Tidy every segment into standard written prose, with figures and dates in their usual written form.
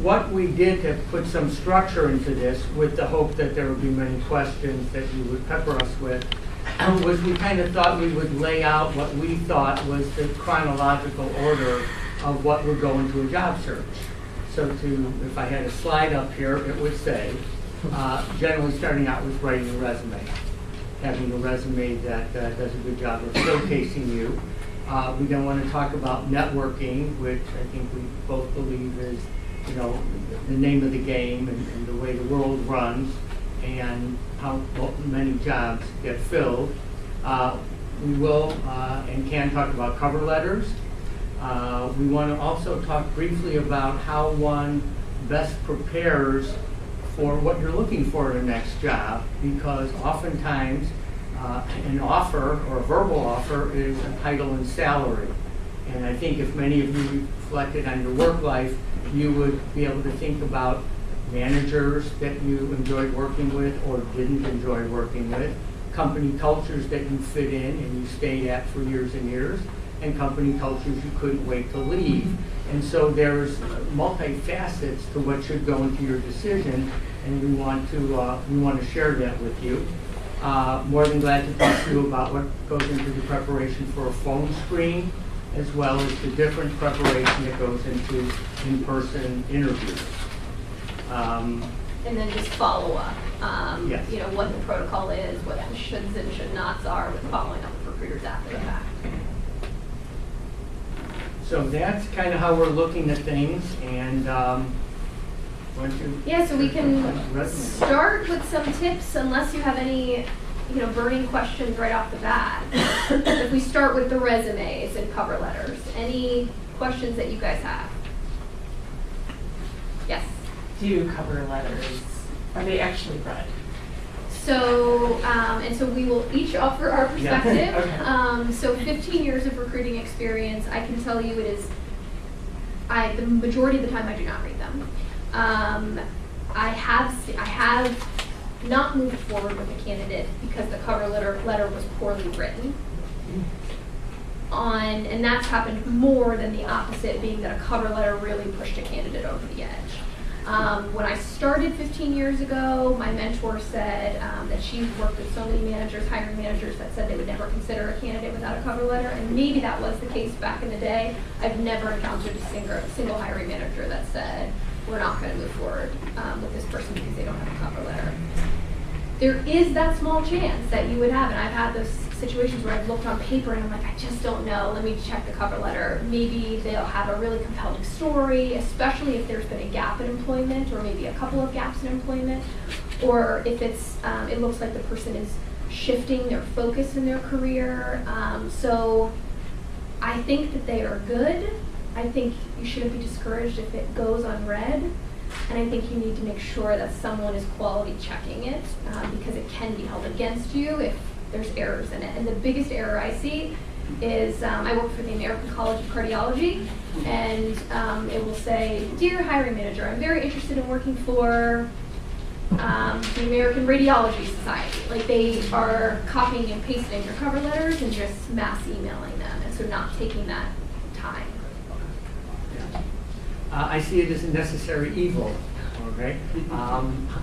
what we did to put some structure into this, with the hope that there would be many questions that you would pepper us with, was we kind of thought we would lay out what we thought was the chronological order of what would go into a job search. So if I had a slide up here, it would say, generally starting out with writing a resume, having a resume that does a good job of showcasing you. We then want to talk about networking, which I think we both believe is, the name of the game and the way the world runs and how many jobs get filled. We will and can talk about cover letters. We want to also talk briefly about how one best prepares for what you're looking for in the next job, because oftentimes an offer or a verbal offer is a title and salary. And I think if many of you reflected on your work life, you would be able to think about managers that you enjoyed working with or didn't enjoy working with, company cultures that you fit in and you stayed at for years and years, and company cultures you couldn't wait to leave. And so there's multi-facets to what should go into your decision, and we want to share that with you. More than glad to talk to you about what goes into the preparation for a phone screen, as well as the different preparation that goes into in-person interviews. And then just follow up, yes. What the protocol is, what the shoulds and should nots are with following up with recruiters after the fact. So that's kind of how we're looking at things, and yeah, so we can start with some tips, unless you have any burning questions right off the bat. If we start with the resumes and cover letters, any questions that you guys have? Yes? Do cover letters, are they actually read? So, and so we will each offer our perspective. Yeah. Okay. So 15 years of recruiting experience, I can tell you it is, the majority of the time I do not read them. I have not moved forward with a candidate because the cover letter was poorly written. And that's happened more than the opposite, being that a cover letter really pushed a candidate over the edge. When I started 15 years ago, my mentor said that she worked with so many managers, hiring managers, that said they would never consider a candidate without a cover letter, and maybe that was the case back in the day. I've never encountered a single hiring manager that said, we're not going to move forward with this person because they don't have a cover letter. There is that small chance that you would have, and I've had those situations where I've looked on paper and I'm like, I just don't know, let me check the cover letter. Maybe they'll have a really compelling story, especially if there's been a gap in employment or maybe a couple of gaps in employment, or if it's it looks like the person is shifting their focus in their career. So I think that they are good. I think you shouldn't be discouraged if it goes unread. And I think you need to make sure that someone is quality checking it because it can be held against you if there's errors in it. And the biggest error I see is I work for the American College of Cardiology, and it will say, dear hiring manager, I'm very interested in working for the American Radiology Society. Like, they are copying and pasting your cover letters and just mass emailing them, and so not taking that time. I see it as a necessary evil. Okay,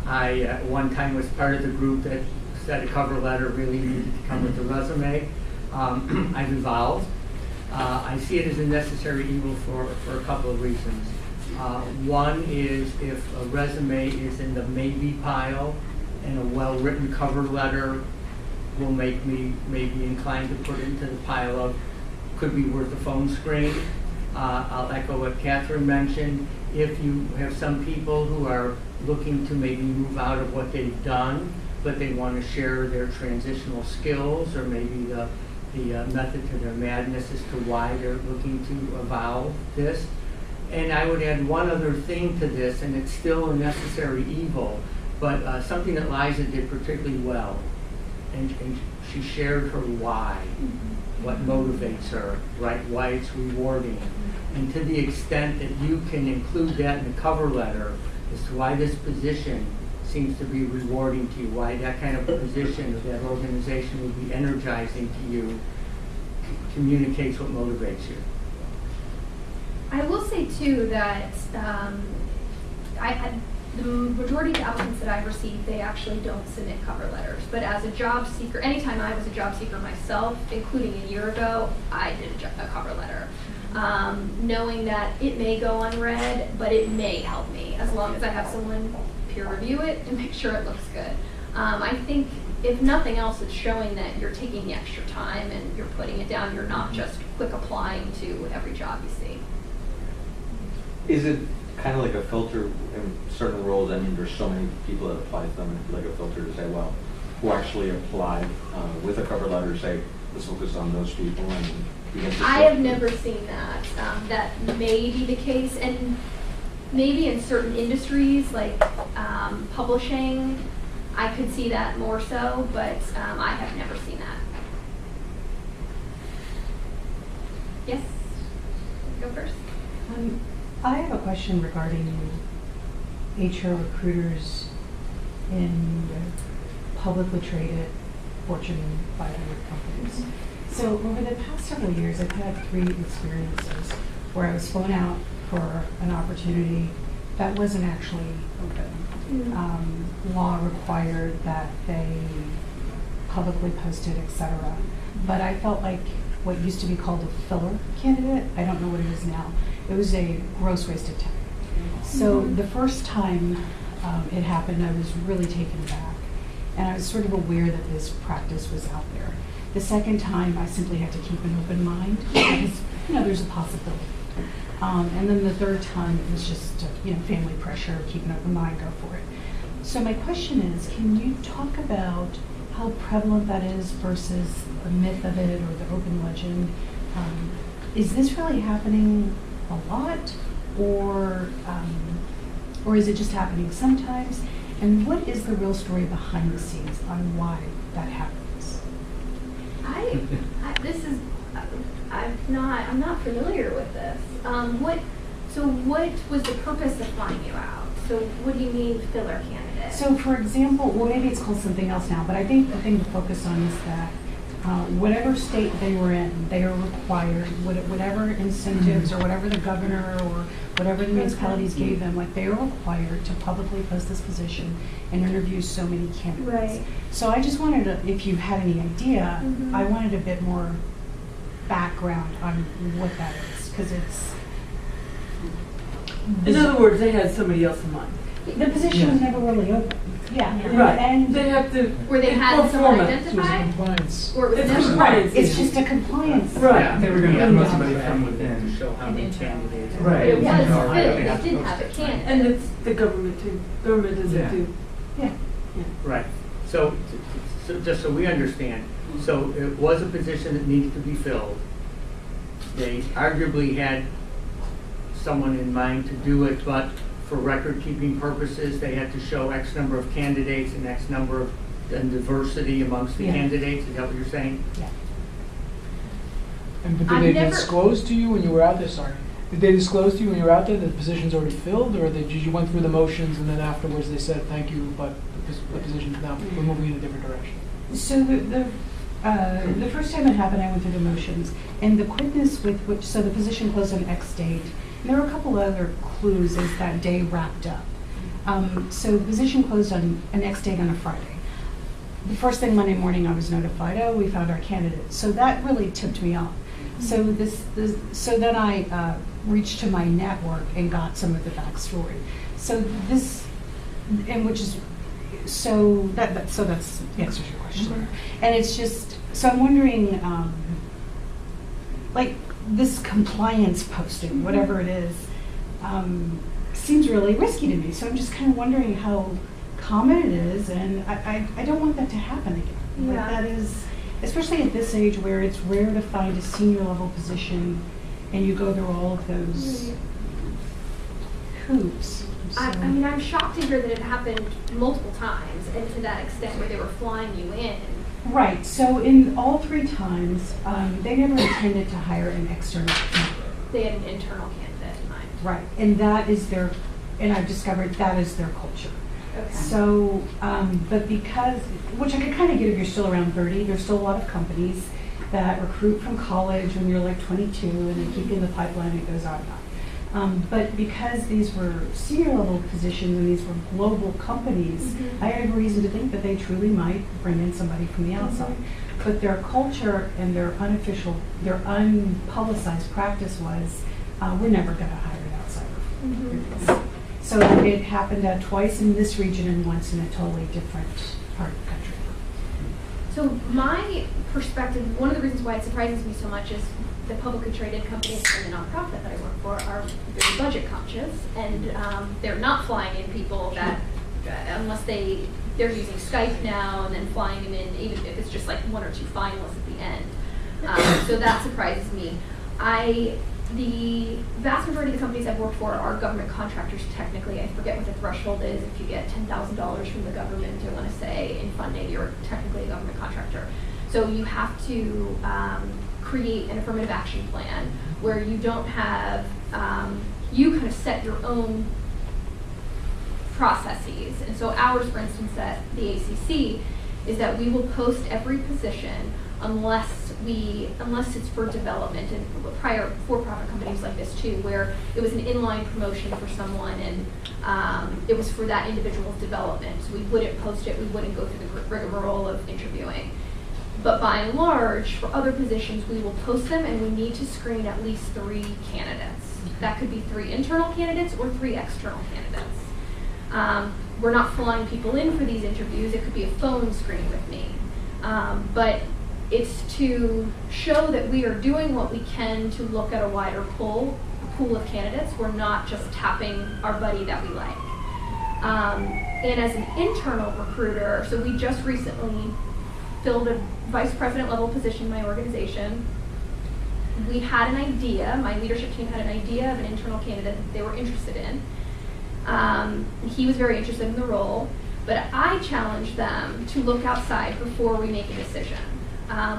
I at one time was part of the group that said a cover letter really needed to come with the resume. I've evolved. I see it as a necessary evil for a couple of reasons. One is if a resume is in the maybe pile and a well-written cover letter will make me maybe inclined to put it into the pile of could be worth a phone screen. I'll echo what Catherine mentioned. If you have some people who are looking to maybe move out of what they've done, but they want to share their transitional skills or maybe the method to their madness as to why they're looking to evolve this. And I would add one other thing to this, and it's still a necessary evil, but something that Liza did particularly well. And she shared her why. What motivates her, right? Why it's rewarding. And to the extent that you can include that in the cover letter as to why this position seems to be rewarding to you, why that kind of position or that organization would be energizing to you, communicates what motivates you. I will say too that I had the majority of the applicants that I've received, they actually don't submit cover letters. But as a job seeker, anytime I was a job seeker myself, including a year ago, I did a cover letter. Knowing that it may go unread, but it may help me as long as I have someone peer review it and make sure it looks good. I think if nothing else, it's showing that you're taking the extra time and you're putting it down. You're not just quick applying to every job you see. Is it kind of like a filter in certain roles? I mean, there's so many people that apply to them, and like a filter to say, well, who actually applied with a cover letter, say, let's focus on those people. And I have never seen that. That may be the case, and maybe in certain industries like publishing, I could see that more so, but I have never seen that. Yes? Go first. I have a question regarding HR recruiters in publicly traded Fortune 500 companies. So over the past several years, I've had 3 experiences where I was flown out for an opportunity that wasn't actually open. Law required that they publicly posted, etc. But I felt like what used to be called a filler candidate, I don't know what it is now, it was a gross waste of time. So the first time it happened, I was really taken aback. And I was sort of aware that this practice was out there. The second time, I simply had to keep an open mind because, there's a possibility. And then the third time, it was just, family pressure, keep an open mind, go for it. So my question is, can you talk about how prevalent that is versus the myth of it or the open legend? Is this really happening a lot, or is it just happening sometimes? And what is the real story behind the scenes on why that happens? I'm not familiar with this. What was the purpose of flying you out? So what do you mean filler candidate? So for example, well, maybe it's called something else now, but I think the thing to focus on is that whatever state they were in, they are required, whatever incentives or whatever the governor or whatever the municipalities gave them, like they are required to publicly post this position and interview so many candidates. Right. So I just wanted to, if you had any idea, I wanted a bit more background on what that is, because it's... In other words, they had somebody else in mind. The position was never really open. Yeah. Right. And They have to. Where they had someone performance. identified? Compliance. Or it was It's never compliance. it's just a compliance. Right. Yeah, they were going to Yeah. have somebody from within. To show how many candidates. But Right. it was Yeah. filled. They did have a candidate. And it's the government too. Government does Yeah. it too. Yeah. Right. So just so we understand, so it was a position that needed to be filled. They arguably had someone in mind to do it, but for record-keeping purposes, they had to show X number of candidates and X number of diversity amongst the Yeah. candidates. Is that what you're saying? Yeah. And but I've did they never- disclose to you when you were out there? Sorry. Did they disclose to you when you were out there that the position's already filled, or did you went through the motions and then afterwards they said thank you, but the position's now we're moving in a different direction? So the first time it happened, I went through the motions, and the quickness with which, so the position closed on X date. And there were a couple other clues as that day wrapped up. So the position closed on an X date on a Friday. The first thing Monday morning, I was notified, oh, we found our candidate. So that really tipped me off. So so then I reached to my network and got some of the backstory. So this, and which is, so that's the answer to your question. And it's just, so I'm wondering, like this compliance posting, whatever it is, seems really risky to me. So I'm just kind of wondering how common it is, and I don't want that to happen again. Like Yeah. that is, especially at this age where it's rare to find a senior level position and you go through all of those hoops. I mean, I'm shocked to hear that it happened multiple times and to that extent where they were flying you in. Right, so in all 3 times, they never intended to hire an external candidate. They had an internal candidate in mind. Right, and that is their, and I've discovered that is their culture. Okay. So, but because, which I could kind of get if you're still around 30, there's still a lot of companies that recruit from college when you're like 22 and they keep you in the pipeline and it goes on and But because these were senior level positions and these were global companies, Mhm. I had reason to think that they truly might bring in somebody from the outside. But their culture and their unofficial, their unpublicized practice was, we're never going to hire an outsider. So it happened twice in this region and once in a totally different part of the country. So my perspective, one of the reasons why it surprises me so much is the publicly traded companies and the nonprofit that I work for are very budget conscious, and they're not flying in people that, unless they're using Skype now and then flying them in, even if it's just like 1 or 2 finalists at the end. So that surprises me. The vast majority of the companies I've worked for are government contractors technically. I forget what the threshold is. If you get $10,000 from the government, I want to say, in funding, you're technically a government contractor. So you have to create an affirmative action plan where you don't have, you kind of set your own processes. And so ours, for instance, at the ACC, is that we will post every position unless it's for development, and prior for-profit companies like this too, where it was an inline promotion for someone and it was for that individual's development. So we wouldn't post it, we wouldn't go through the rigmarole of interviewing. But by and large, for other positions, we will post them and we need to screen at least 3 candidates. That could be 3 internal candidates or 3 external candidates. We're not flying people in for these interviews. It could be a phone screen with me. But it's to show that we are doing what we can to look at a wider pool of candidates. We're not just tapping our buddy that we like. And as an internal recruiter, so we just recently filled a vice president level position in my organization. We had an idea, my leadership team had an idea of an internal candidate that they were interested in. He was very interested in the role, but I challenged them to look outside before we make a decision.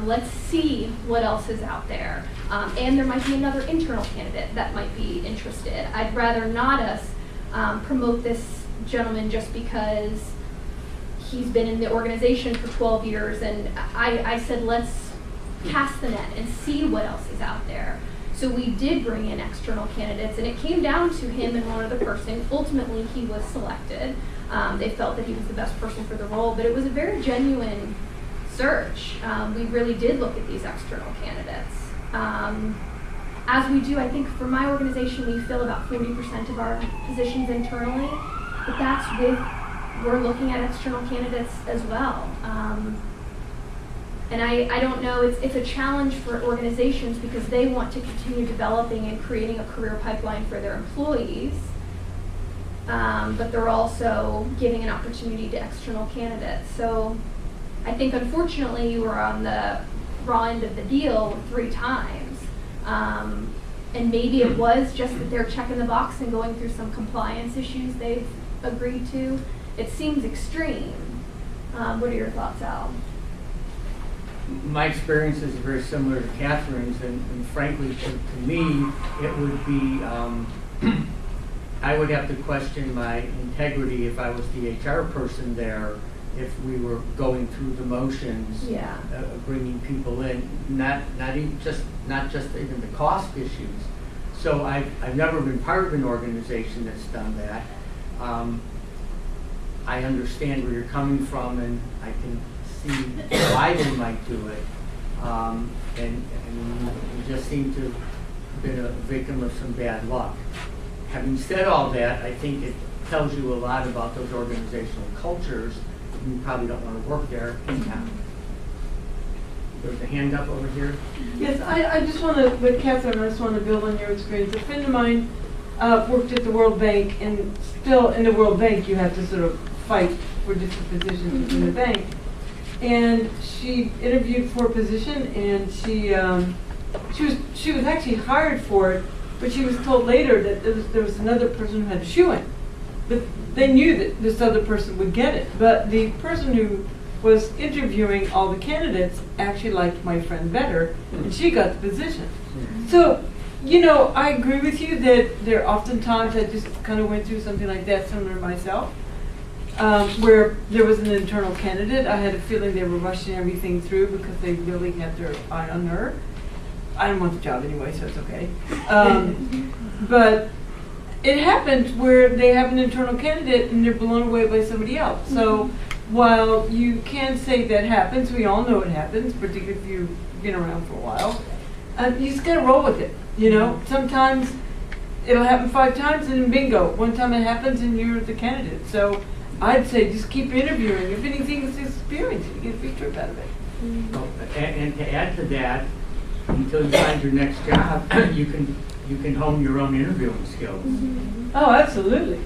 Let's see what else is out there. And there might be another internal candidate that might be interested. I'd rather not us promote this gentleman just because he's been in the organization for 12 years. And I said, let's cast the net and see what else is out there. So we did bring in external candidates, and it came down to him and one other person. Ultimately, he was selected. They felt that he was the best person for the role, but it was a very genuine search. We really did look at these external candidates. As we do, I think for my organization, we fill about 40% of our positions internally, but that's with, we're looking at external candidates as well. And I don't know, it's a challenge for organizations because they want to continue developing and creating a career pipeline for their employees, but they're also giving an opportunity to external candidates. So I think unfortunately you were on the raw end of the deal 3 times. And maybe it was just that they're checking the box and going through some compliance issues they've agreed to. It seems extreme. What are your thoughts, Al? My experience is very similar to Catherine's, and frankly, to me, it would be, I would have to question my integrity if I was the HR person there, if we were going through the motions, Yeah. Bringing people in, not just even the cost issues. So I've never been part of an organization that's done that. I understand where you're coming from, and I can see why they might do it. And you just seem to have been a victim of some bad luck. Having said all that, I think it tells you a lot about those organizational cultures. You probably don't want to work there anyhow. There's a hand up over here. Yes, I just want to, with Catherine, I just want to build on your experience. A friend of mine worked at the World Bank, and still in the World Bank you have to sort of fight for different positions within the bank. And she interviewed for a position, and she was actually hired for it, but she was told later that there was another person who had to shoe in. But they knew that this other person would get it. But the person who was interviewing all the candidates actually liked my friend better, and she got the position. So, you know, I agree with you that there are often times I just kind of went through something like that similar to myself, where there was an internal candidate. I had a feeling they were rushing everything through because they really had their eye on her. I didn't want the job anyway, so it's okay. But it happens where they have an internal candidate and they're blown away by somebody else. So while you can say that happens, we all know it happens, particularly if you've been around for a while, you just gotta roll with it, you know? Sometimes it'll happen 5 times and then bingo, one time it happens and you're the candidate. So I'd say just keep interviewing. If anything, it's experience. You get a free trip out of it. Oh, and to add to that, until you find your next job, you can hone your own interviewing skills. Oh, absolutely.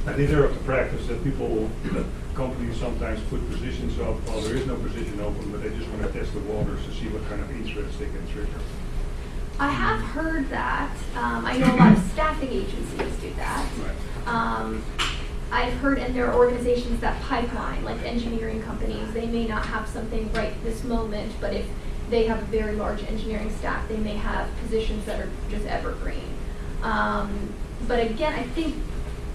I think there is a practice that companies sometimes put positions up, well, there is no position open, but they just want to test the waters to see what kind of interest they can trigger. I have heard that. I know a lot of staffing agencies do that. Right. I've heard in their organizations that pipeline, like engineering companies, they may not have something right this moment, but if they have a very large engineering staff, they may have positions that are just evergreen. But again, I think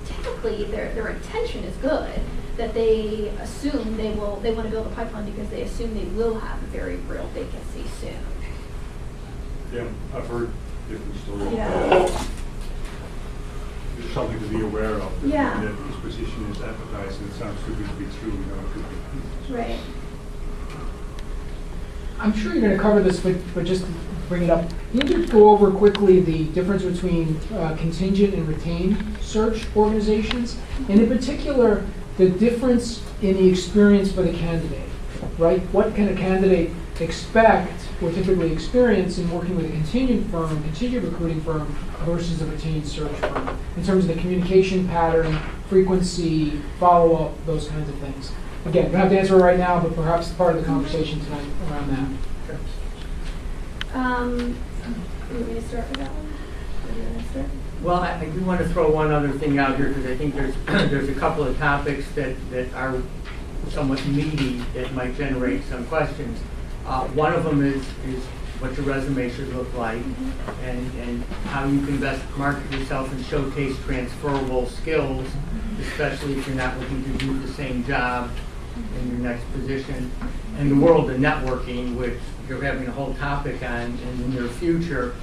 typically their intention is good, that they assume they want to build a pipeline because they assume they will have a very real vacancy soon. Yeah, I've heard different stories. Yeah. There's something to be aware of. That, Yeah. that this position is advertised and it sounds too good to be true. You know, it could be. Right. I'm sure you're going to cover this, but just to bring it up, can you just go over quickly the difference between contingent and retained search organizations? And in particular, the difference in the experience for the candidate, right? What can a candidate expect or typically experience in working with a contingent recruiting firm versus a retained search firm in terms of the communication pattern, frequency, follow-up, those kinds of things? Again, you don't have to answer it right now, but perhaps part of the conversation tonight around that. You want me to start with that one? Or do you want to start? Well, I do want to throw one other thing out here because I think there's a couple of topics that are somewhat meaty that might generate some questions. One of them is what your resume should look like and how you can best market yourself and showcase transferable skills, especially if you're not looking to do the same job in your next position. And the world of networking, which you're having a whole topic on in the near future,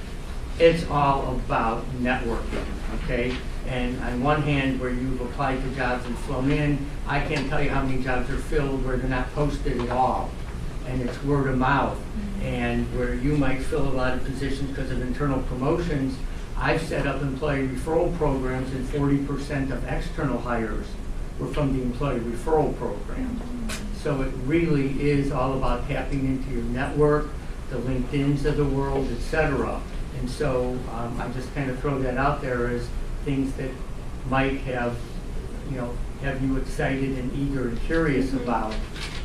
it's all about networking, okay? And on one hand, where you've applied to jobs and flown in, I can't tell you how many jobs are filled where they're not posted at all. And it's word of mouth. And where you might fill a lot of positions because of internal promotions, I've set up employee referral programs and 40% of external hires were from the employee referral program. So it really is all about tapping into your network, the LinkedIns of the world, et cetera. And so I just kind of throw that out there as things that might have you excited and eager and curious about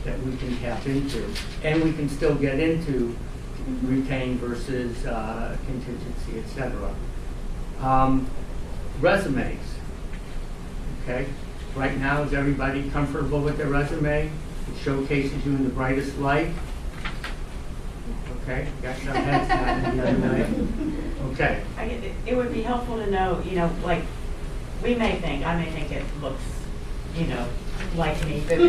that we can tap into. And we can still get into retain versus contingency, et cetera. Resumes, okay? Right now, is everybody comfortable with their resume? It showcases you in the brightest light. Okay, got some heads nodding the other way. Okay. It would be helpful to know, like, I may think it looks, like me, but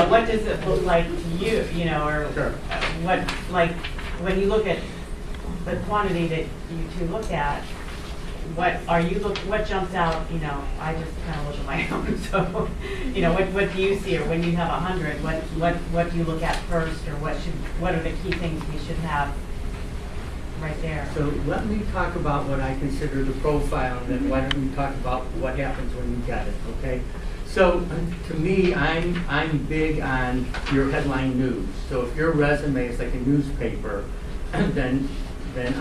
what does it look like to you, or Sure. what, like, when you look at the quantity that you two look at, what jumps out, I just kind of look at my own, so, what do you see, or when you have 100, what do you look at first, or what are the key things we should have right there? So let me talk about what I consider the profile, and then why don't we talk about what happens when you get it, okay? So to me, I'm big on your headline news. So if your resume is like a newspaper, then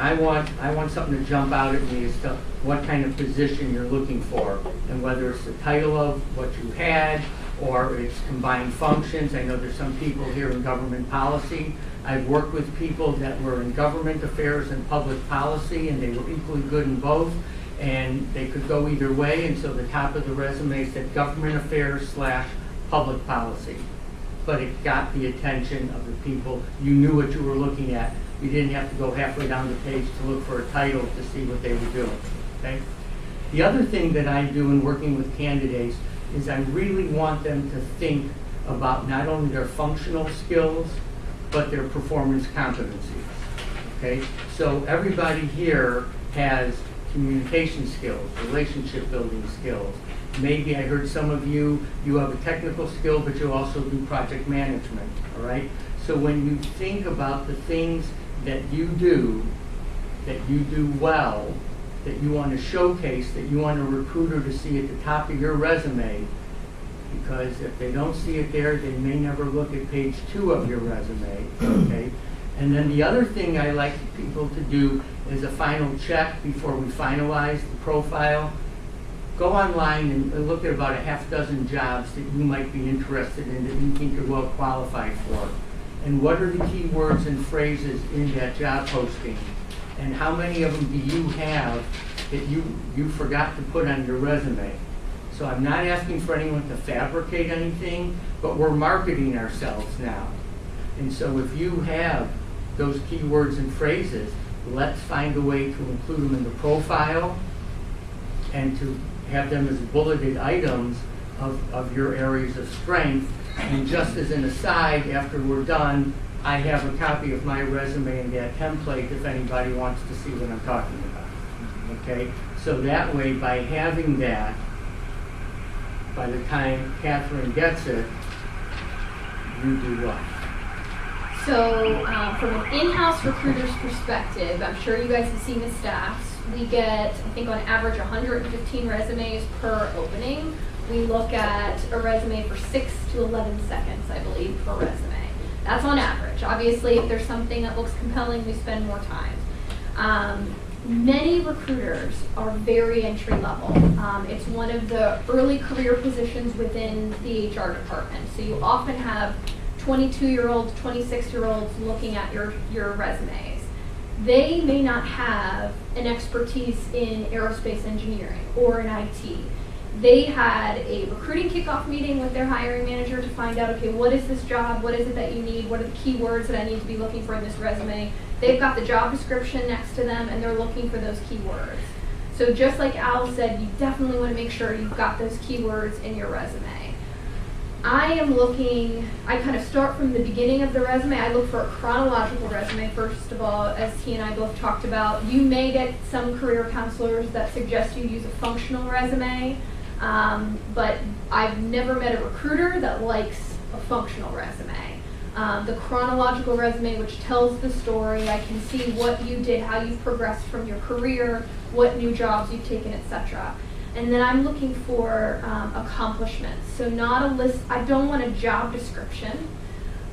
I want something to jump out at me as to what kind of position you're looking for, and whether it's the title of what you had or it's combined functions. I know there's some people here in government policy. I've worked with people that were in government affairs and public policy, and they were equally good in both, and they could go either way. And so the top of the resume said government affairs / public policy, but it got the attention of the people. You knew what you were looking at. You didn't have to go halfway down the page to look for a title to see what they were doing, okay? The other thing that I do in working with candidates is I really want them to think about not only their functional skills, but their performance competencies, okay? So everybody here has communication skills, relationship building skills. Maybe I heard some of you have a technical skill, but you also do project management, all right? So when you think about the things that you do well, that you want to showcase, that you want a recruiter to see at the top of your resume, because if they don't see it there, they may never look at page 2 of your resume, okay? And then the other thing I like people to do is a final check before we finalize the profile. Go online and look at about a half dozen jobs that you might be interested in, that you think you're well qualified for. And what are the keywords and phrases in that job posting? And how many of them do you have that you forgot to put on your resume? So I'm not asking for anyone to fabricate anything, but we're marketing ourselves now. And so if you have those keywords and phrases, let's find a way to include them in the profile and to have them as bulleted items of your areas of strength. And just as an aside, after we're done, I have a copy of my resume and that template if anybody wants to see what I'm talking about. Okay? So that way, by having that, by the time Catherine gets it, you do what? So from an in-house recruiter's perspective, I'm sure you guys have seen the stats. We get, I think on average, 115 resumes per opening. We look at a resume for 6 to 11 seconds, I believe, per resume. That's on average. Obviously, if there's something that looks compelling, we spend more time. Many recruiters are very entry level. It's one of the early career positions within the HR department. So you often have 22-year-olds, 26-year-olds looking at your resumes. They may not have an expertise in aerospace engineering or in IT. They had a recruiting kickoff meeting with their hiring manager to find out, okay, what is this job? What is it that you need? What are the keywords that I need to be looking for in this resume? They've got the job description next to them, and they're looking for those keywords. So just like Al said, you definitely want to make sure you've got those keywords in your resume. I kind of start from the beginning of the resume. I look for a chronological resume, first of all, as he and I both talked about. You may get some career counselors that suggest you use a functional resume, but I've never met a recruiter that likes a functional resume. The chronological resume, which tells the story, I can see what you did, how you've progressed from your career, what new jobs you've taken, etc. And then I'm looking for accomplishments. So not a list, I don't want a job description.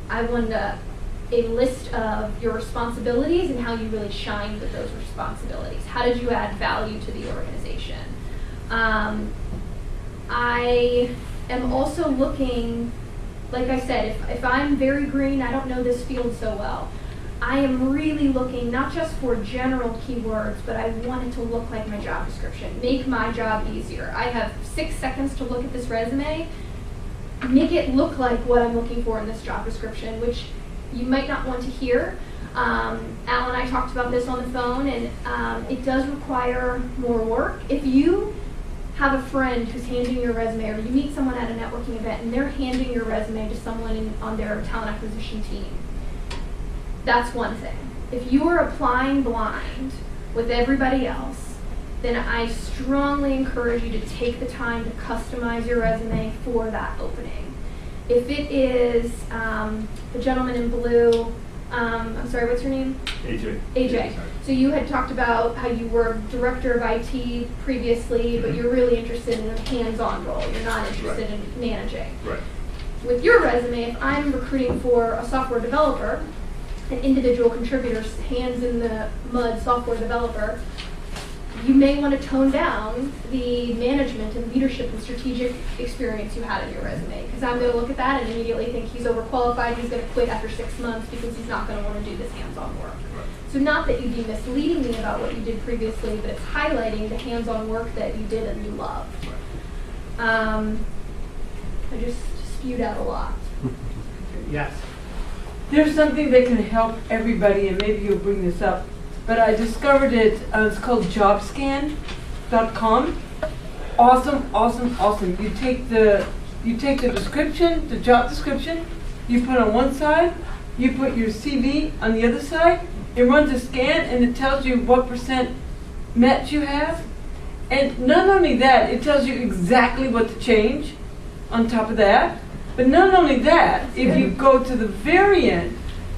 I want a list of your responsibilities and how you really shined with those responsibilities. How did you add value to the organization? I am also looking, like I said, if I'm very green, I don't know this field so well. I am really looking not just for general keywords, but I want it to look like my job description. Make my job easier. I have 6 seconds to look at this resume. Make it look like what I'm looking for in this job description, which you might not want to hear. Al and I talked about this on the phone, and it does require more work. If you have a friend who's handing your resume, or you meet someone at a networking event and they're handing your resume to someone on their talent acquisition team, that's one thing. If you are applying blind with everybody else, then I strongly encourage you to take the time to customize your resume for that opening. If it is the gentleman in blue, I'm sorry, what's your name? AJ. AJ. So you had talked about how you were director of IT previously, but you're really interested in a hands-on role. You're not interested in managing. Right. With your resume, if I'm recruiting for a software developer, an individual contributor, hands in the mud software developer, you may want to tone down the management and leadership and strategic experience you had in your resume. Because I'm going to look at that and immediately think he's overqualified, he's going to quit after 6 months because he's not going to want to do this hands-on work. Right. So not that you'd be misleading me about what you did previously, but it's highlighting the hands-on work that you did and you loved. Right. I just spewed out a lot. Yes. There's something that can help everybody, and maybe you'll bring this up, but I discovered it. It's called jobscan.com. Awesome, awesome, awesome. You take the description, the job description, you put on one side, you put your CV on the other side. It runs a scan and it tells you what % match you have. And not only that, it tells you exactly what to change on top of that. But not only that, if you go to the very end,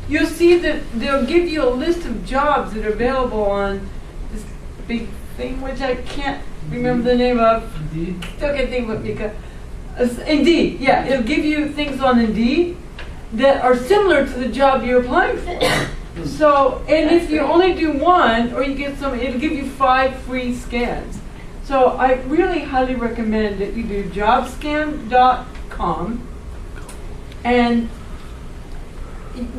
you'll see that they'll give you a list of jobs that are available on this big thing, which I can't remember the name of. Indeed. Still can't think of it because Indeed, yeah, it'll give you things on Indeed that are similar to the job you're applying for. So, and if you only do one, or you get some, it'll give you 5 free scans. So I really highly recommend that you do jobscan.com, and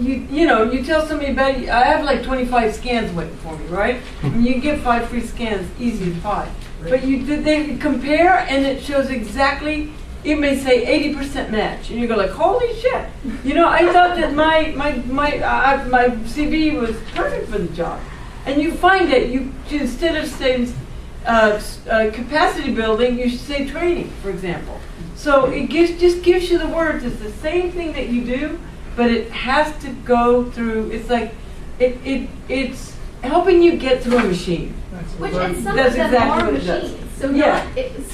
you tell somebody about it. I have like 25 scans waiting for me, right? And you get 5 free scans, easy as pie. But they compare, and it shows exactly. It may say 80% match, and you go like, holy shit! I thought that my CV was perfect for the job, and you find that you instead of saying capacity building, you should say training, for example. So it just gives you the words. It's the same thing that you do, but it has to go through. It's like it's helping you get through a machine. Which, and some That's of them exactly are what it does. machines. So Yeah.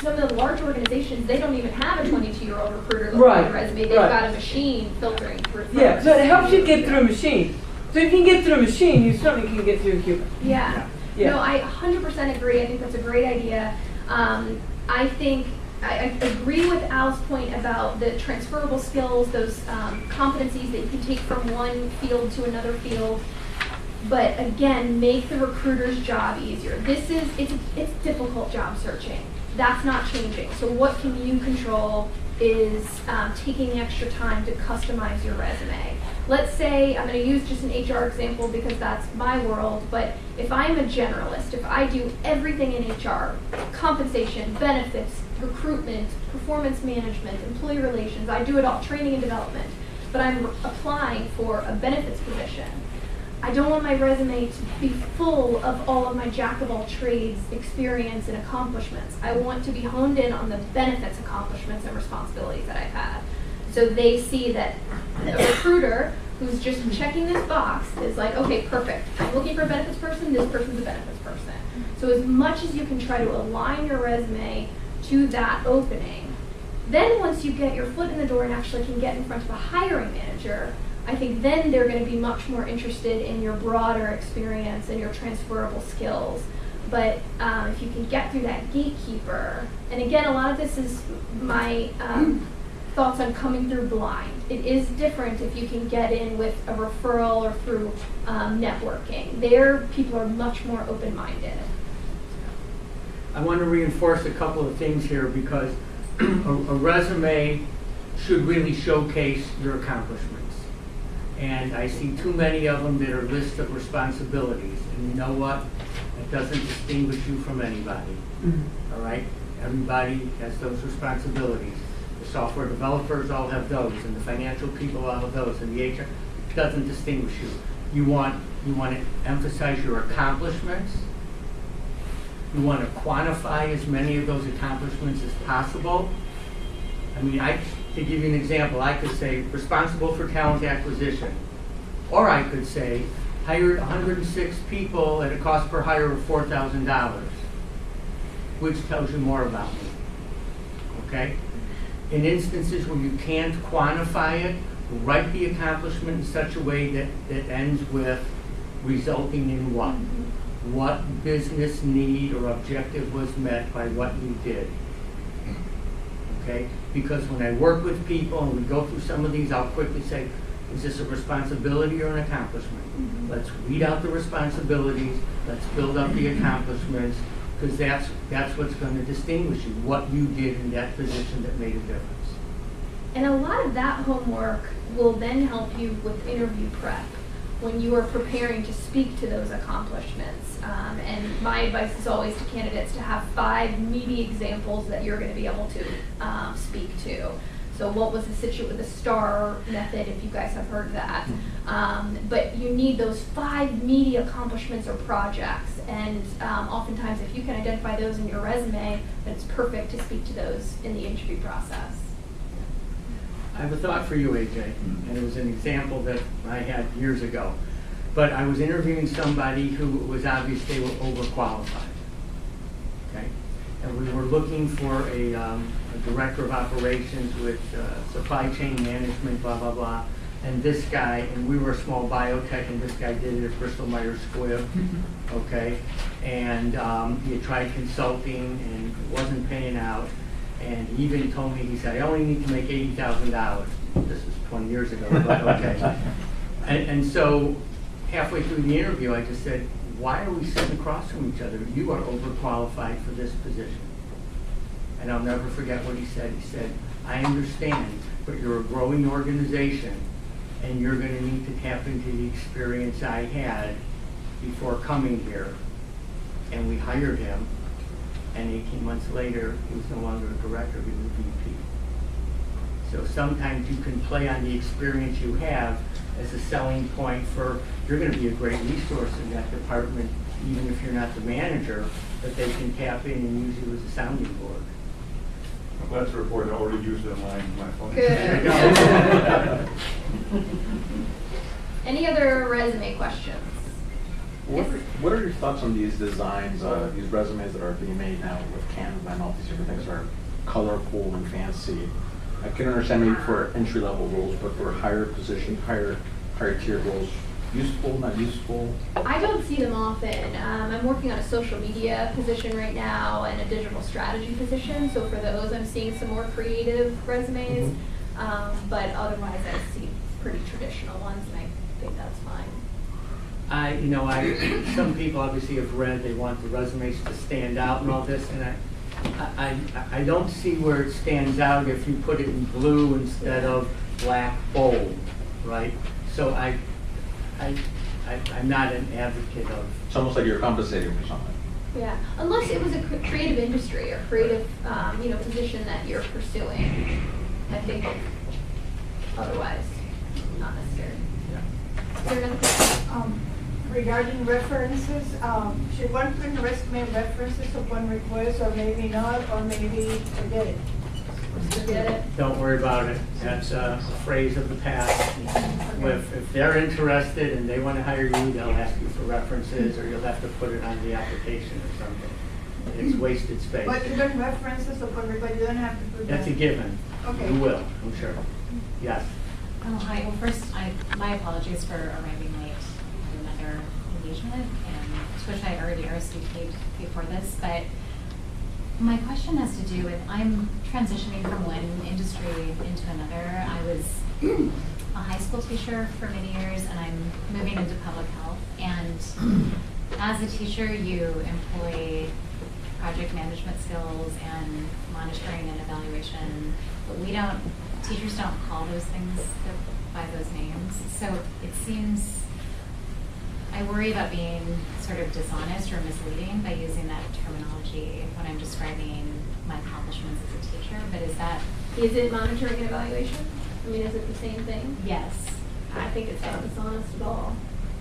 some of the large organizations, they don't even have a 22-year-old recruiter looking Right, at a resume. They've right. got a machine filtering through. Yeah, so it helps you get through a machine. So if you can get through a machine, you certainly can get through a human. Yeah. Yeah. No, I 100% agree. I think that's a great idea. I think I agree with Al's point about the transferable skills, those competencies that you can take from one field to another field. But again, make the recruiter's job easier. It's difficult job searching. That's not changing. So what can you control is taking the extra time to customize your resume. Let's say, I'm going to use just an HR example because that's my world, but if I'm a generalist, if I do everything in HR, compensation, benefits, recruitment, performance management, employee relations, I do it all, training and development, but I'm applying for a benefits position, I don't want my resume to be full of all of my jack-of-all-trades experience and accomplishments. I want to be honed in on the benefits, accomplishments, and responsibilities that I've had. So they see that a recruiter who's just checking this box is like, okay, perfect. I'm looking for a benefits person, this person's a benefits person. So as much as you can try to align your resume to that opening, then once you get your foot in the door and actually can get in front of a hiring manager, I think then they're going to be much more interested in your broader experience and your transferable skills. But if you can get through that gatekeeper, and again, a lot of this is my thoughts on coming through blind. It is different if you can get in with a referral or through networking. There, people are much more open-minded. I want to reinforce a couple of things here because a resume should really showcase your accomplishments. And I see too many of them that are lists of responsibilities. And you know what? It doesn't distinguish you from anybody. All right? Everybody has those responsibilities. The software developers all have those, and the financial people all have those, and the HR. It doesn't distinguish you. You want to emphasize your accomplishments. You want to quantify as many of those accomplishments as possible. I mean, to give you an example, I could say responsible for talent acquisition. Or I could say hired 106 people at a cost per hire of $4,000, which tells you more about me. Okay? In instances where you can't quantify it, write the accomplishment in such a way that ends with resulting in what? What business need or objective was met by what you did. Okay? Because when I work with people and we go through some of these, I'll quickly say, is this a responsibility or an accomplishment? Let's weed out the responsibilities, let's build up the accomplishments, because that's what's going to distinguish you, what you did in that position that made a difference. And a lot of that homework will then help you with interview prep when you are preparing to speak to those accomplishments. And my advice is always to candidates to have 5 meaty examples that you're going to be able to speak to. So what was the situation with the STAR method, if you guys have heard that. But you need those 5 meaty accomplishments or projects. And oftentimes if you can identify those in your resume, then it's perfect to speak to those in the interview process. I have a thought for you, AJ, and it was an example that I had years ago. But I was interviewing somebody who was obvious they were overqualified. okay? And we were looking for a director of operations with supply chain management, blah, blah, blah. And this guy, and we were a small biotech, and this guy did it at Bristol Myers Squibb, okay? And he had tried consulting and it wasn't paying out. And he even told me, he said, I only need to make $80,000. This was 20 years ago, but okay. And so halfway through the interview, I just said, why are we sitting across from each other? You are overqualified for this position. And I'll never forget what he said. He said, I understand, but you're a growing organization, and you're going to need to tap into the experience I had before coming here. And we hired him, and 18 months later, he was no longer a director, he was a VP. So sometimes you can play on the experience you have as a selling point for, you're going to be a great resource in that department, even if you're not the manager, but they can tap in and use you as a sounding board. I'm glad to report I already used that line in my phone. Good. Any other resume questions? What are your thoughts on these designs, these resumes that are being made now with Canva and all these different things that are colorful and fancy? I can understand maybe for entry-level roles, but for higher position, higher tier roles, useful, not useful? I don't see them often. I'm working on a social media position right now and a digital strategy position. So for those, I'm seeing some more creative resumes. But otherwise, I see pretty traditional ones, and I think that's fine. Some people obviously have read, they want the resumes to stand out and all this, and I don't see where it stands out if you put it in blue instead of black bold, right? So I'm not an advocate of. It's almost like you're compensating for something. Yeah, unless it was a creative industry or creative, position that you're pursuing. I think otherwise, not necessary. Is there another question? Regarding references, should one put in resume references upon request, or maybe not, or maybe forget it? Forget it. Don't worry about it. That's a phrase of the past. If they're interested and they want to hire you, they'll ask you for references, or you'll have to put it on the application or something. It's wasted space. But even references upon request, you don't have to put that. That's a given. Okay. You will, I'm sure. Yes. Oh, hi. Well, first, my apologies for arriving late to another engagement, and to which I already RSVP'd before this. But my question has to do with, I'm transitioning from one industry into another. I was a high school teacher for many years, and I'm moving into public health. And as a teacher, you employ project management skills and monitoring and evaluation, but teachers don't call those things by those names. So it seems, I worry about being sort of dishonest or misleading by using that terminology when I'm describing my accomplishments as a teacher, but Is it monitoring and evaluation? I mean, is it the same thing? Yes. I think it's not dishonest at all.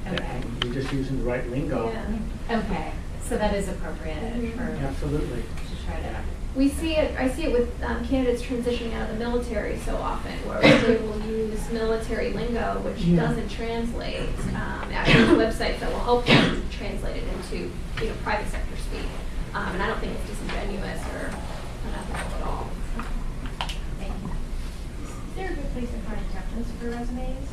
Okay. You're just using the right lingo. Yeah. Okay, so that is appropriate for, Absolutely. to try to. We see it, I see it with candidates transitioning out of the military so often, where they will use military lingo, which doesn't translate. Actually, there's websites that will help you translate it into, private sector speak. And I don't think it's disingenuous or unethical at all. Thank you. Is there a good place to find reference for resumes?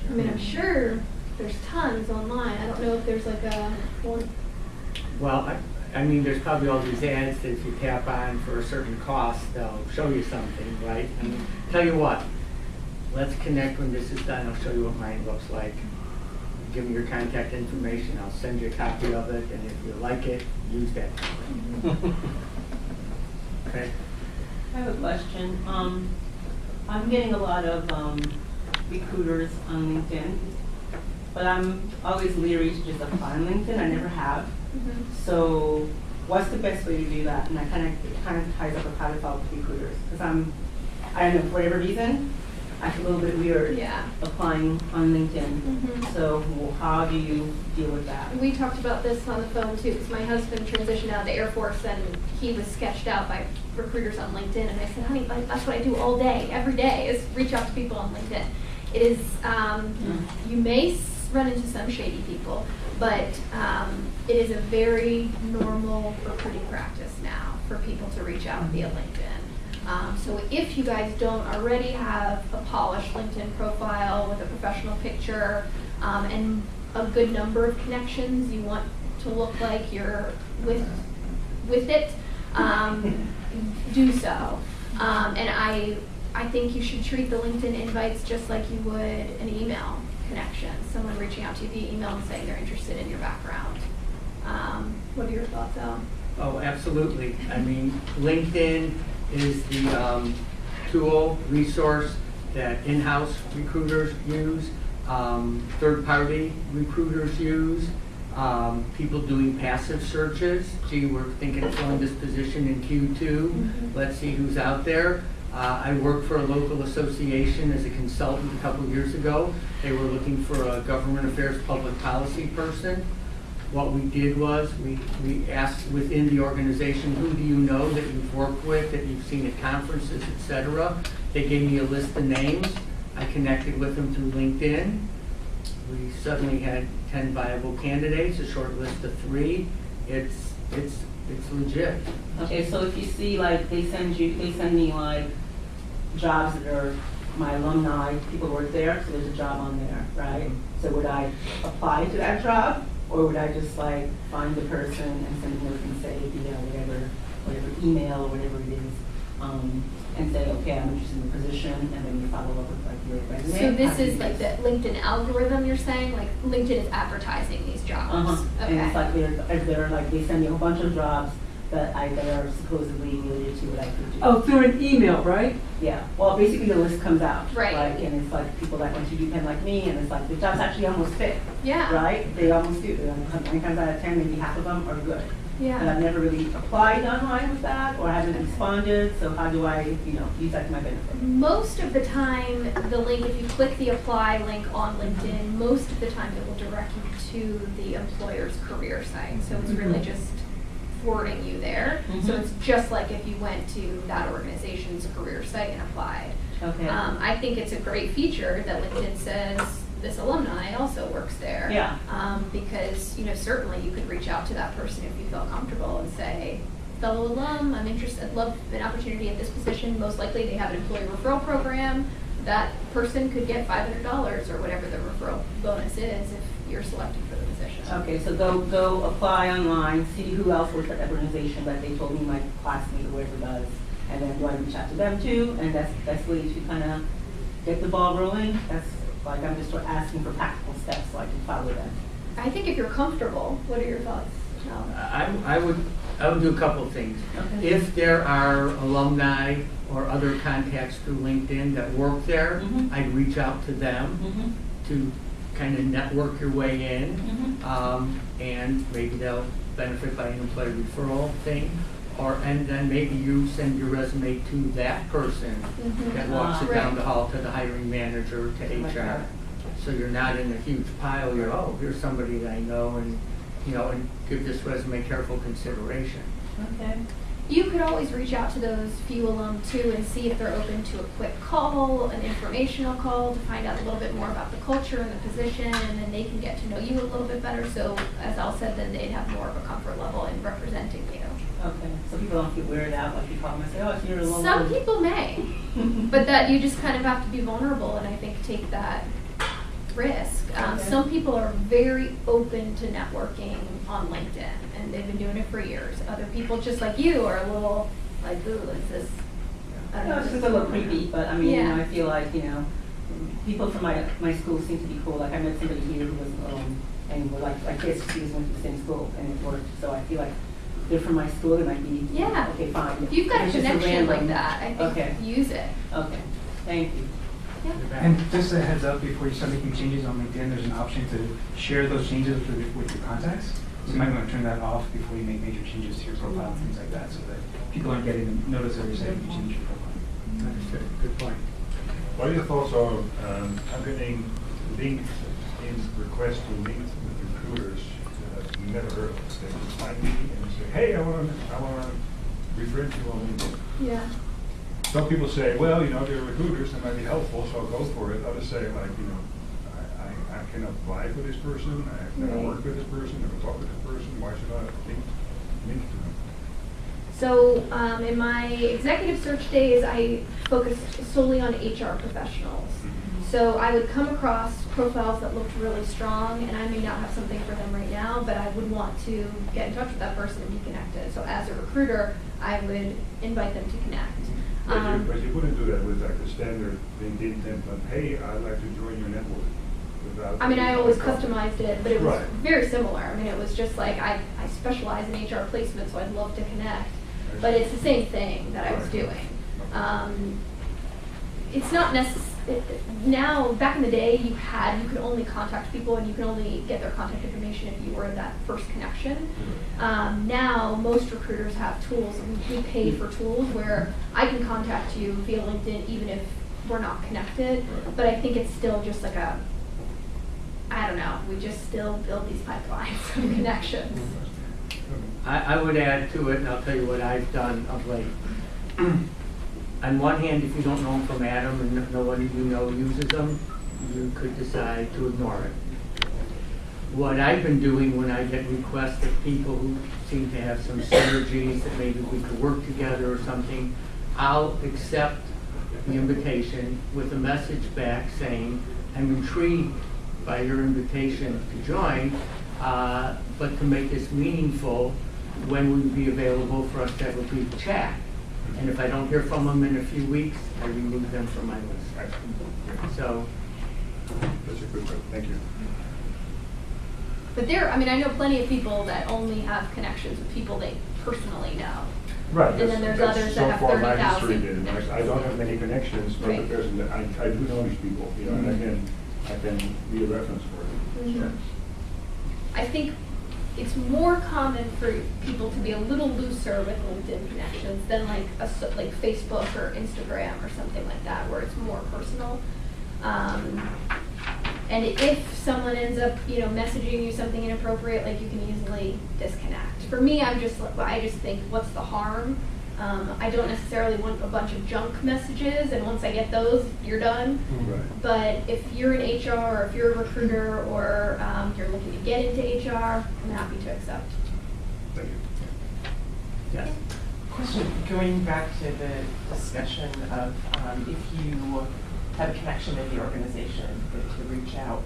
I mean, I'm sure there's tons online. I don't know if there's like a one. Well, I mean, there's probably all these ads that if you tap on for a certain cost, they'll show you something, right? I mean, tell you what, let's connect when this is done. I'll show you what mine looks like. Give me your contact information. I'll send you a copy of it, and if you like it, use that. Okay? I have a question. I'm getting a lot of recruiters on LinkedIn, but I'm always leery to just apply on LinkedIn. I never have. So what's the best way to do that? And it kind of ties up with how to talk with recruiters. Because I don't know, for whatever reason, I feel a little bit weird applying on LinkedIn. So how do you deal with that? We talked about this on the phone too, because my husband transitioned out of the Air Force and he was sketched out by recruiters on LinkedIn. And I said, honey, that's what I do all day, every day, is reach out to people on LinkedIn. It is, you may run into some shady people, But it is a very normal recruiting practice now for people to reach out via LinkedIn. So if you guys don't already have a polished LinkedIn profile with a professional picture and a good number of connections, you want to look like you're with it, do so. And I think you should treat the LinkedIn invites just like you would an email connection, someone reaching out to you via email and saying they're interested in your background. What are your thoughts, Al? Oh, absolutely. I mean, LinkedIn is the tool, resource that in-house recruiters use, third-party recruiters use, people doing passive searches. Gee, we're thinking of filling this position in Q2. Let's see who's out there. I worked for a local association as a consultant a couple years ago. They were looking for a government affairs public policy person. What we did was we asked within the organization, who do you know that you've worked with, that you've seen at conferences, etc. They gave me a list of names. I connected with them through LinkedIn. We suddenly had 10 viable candidates, a short list of 3. It's legit. Okay, so if you see like they send me like jobs that are my alumni, people work there, so there's a job on there, right? So would I apply to that job, or would I just like find the person and send them and say via whatever email or whatever it is, and say, okay, I'm interested in the position, and then you follow up with like your resume? So this is like the LinkedIn algorithm you're saying? Like LinkedIn is advertising these jobs? Okay. And it's like they're like, they send me a whole bunch of jobs that are supposedly related to what I could do. Oh, through an email, right? Yeah, well, basically the list comes out. Right. Like, and it's like people that went to UPenn like me, and it's like the jobs actually almost fit. Yeah. Right? They almost do. 9 times out of 10, maybe half of them are good. And Yeah. I've never really applied online with that, or haven't responded, so how do I, use that to my benefit? Most of the time, the link, if you click the apply link on LinkedIn, most of the time it will direct you to the employer's career site. So it's really just forwarding you there. So it's just like if you went to that organization's career site and applied. Okay. I think it's a great feature that LinkedIn says this alumni also works there. Yeah. Because, certainly you could reach out to that person if you felt comfortable and say, fellow alum, I'm interested, I'd love an opportunity at this position. Most likely they have an employee referral program. That person could get $500 or whatever the referral bonus is if you're selected for the position. Okay, so go apply online, see who else works at that organization that they told me my classmate or whoever does, and then do I reach out to them too? And that's ways to kind of get the ball rolling. That's like, I'm just asking for practical steps so I can follow them. I think if you're comfortable, what are your thoughts? No. I would do a couple of things. Okay. If there are alumni or other contacts through LinkedIn that work there, I'd reach out to them to kind of network your way in, and maybe they'll benefit by an employee referral thing, and then maybe you send your resume to that person that walks it down the hall to the hiring manager, to HR. So you're not in a huge pile. You're, oh, here's somebody that I know, and and give this resume careful consideration. Okay. You could always reach out to those few alum too and see if they're open to a quick call, an informational call to find out a little bit more about the culture and the position, and then they can get to know you a little bit better. So as Al said, then they'd have more of a comfort level in representing you. Okay, so people don't get weirded out like you call them and say, oh, it's your alum. Some people may, but that you just kind of have to be vulnerable and I think take that risk. Some people are very open to networking on LinkedIn and they've been doing it for years. Other people, just like you, are a little like, ooh, is this? I don't know. It's just a little creepy, but I mean, Yeah. I feel like, people from my school seem to be cool. Like I met somebody here who was, and we're like kids, she was went to the same school and it worked. So I feel like they're from my school, it might be, Yeah. okay, fine. If you've got a It's just connection like random- that, I think Okay. use it. Okay, thank you. And just a heads up, before you start making changes on LinkedIn, there's an option to share those changes with your contacts. So you might want to turn that off before you make major changes to your profile and things like that, so that people aren't getting a notice every second you change your profile. Understood. Good point. What are your thoughts on getting LinkedIn requests to meet with recruiters that I've never heard of? They just find me and say, hey, I want to refer to you on LinkedIn. Yeah. Some people say, well, they're recruiters, that might be helpful, so I'll go for it. Others say, like, I can apply for this person, I've never Right. worked with this person, never talked with this person, why should I link to them? So in my executive search days, I focused solely on HR professionals. So I would come across profiles that looked really strong, and I may not have something for them right now, but I would want to get in touch with that person and be connected. So as a recruiter, I would invite them to connect. But you wouldn't do that with like the standard LinkedIn template, hey, I'd like to join your network. Without. I mean, I always customized it, but it was Right. very similar. I mean, it was just like, I specialize in HR placement, so I'd love to connect. But it's the same thing that I was doing. It's not necessary. Now, back in the day, you could only contact people and you could only get their contact information if you were that first connection. Now, most recruiters have tools, and we pay for tools where I can contact you via LinkedIn even if we're not connected. But I think it's still just like I don't know, we just still build these pipelines of connections. I would add to it, and I'll tell you what I've done of late. On one hand, if you don't know them from Adam and no one you know uses them, you could decide to ignore it. What I've been doing when I get requests of people who seem to have some synergies that maybe we could work together or something, I'll accept the invitation with a message back saying, I'm intrigued by your invitation to join, but to make this meaningful, when would you be available for us to have a brief chat? And if I don't hear from them in a few weeks, I remove them from my list. So. That's a good one, thank you. But I mean, I know plenty of people that only have connections with people they personally know. Right. And then there's others that have So far, my 30,000 history is, I don't have many connections, but Right. the person that I do know these people, you know, and I can be a reference for them. Mhm. I think it's more common for people to be a little looser with LinkedIn connections than like like Facebook or Instagram or something like that, where it's more personal. And if someone ends up, messaging you something inappropriate, like you can easily disconnect. For me, I just think, what's the harm? I don't necessarily want a bunch of junk messages, and once I get those, you're done. Right. But if you're in HR, or if you're a recruiter, or you're looking to get into HR, I'm happy to accept. Thank you. Yes. Question, going back to the discussion of if you have a connection in the organization to reach out,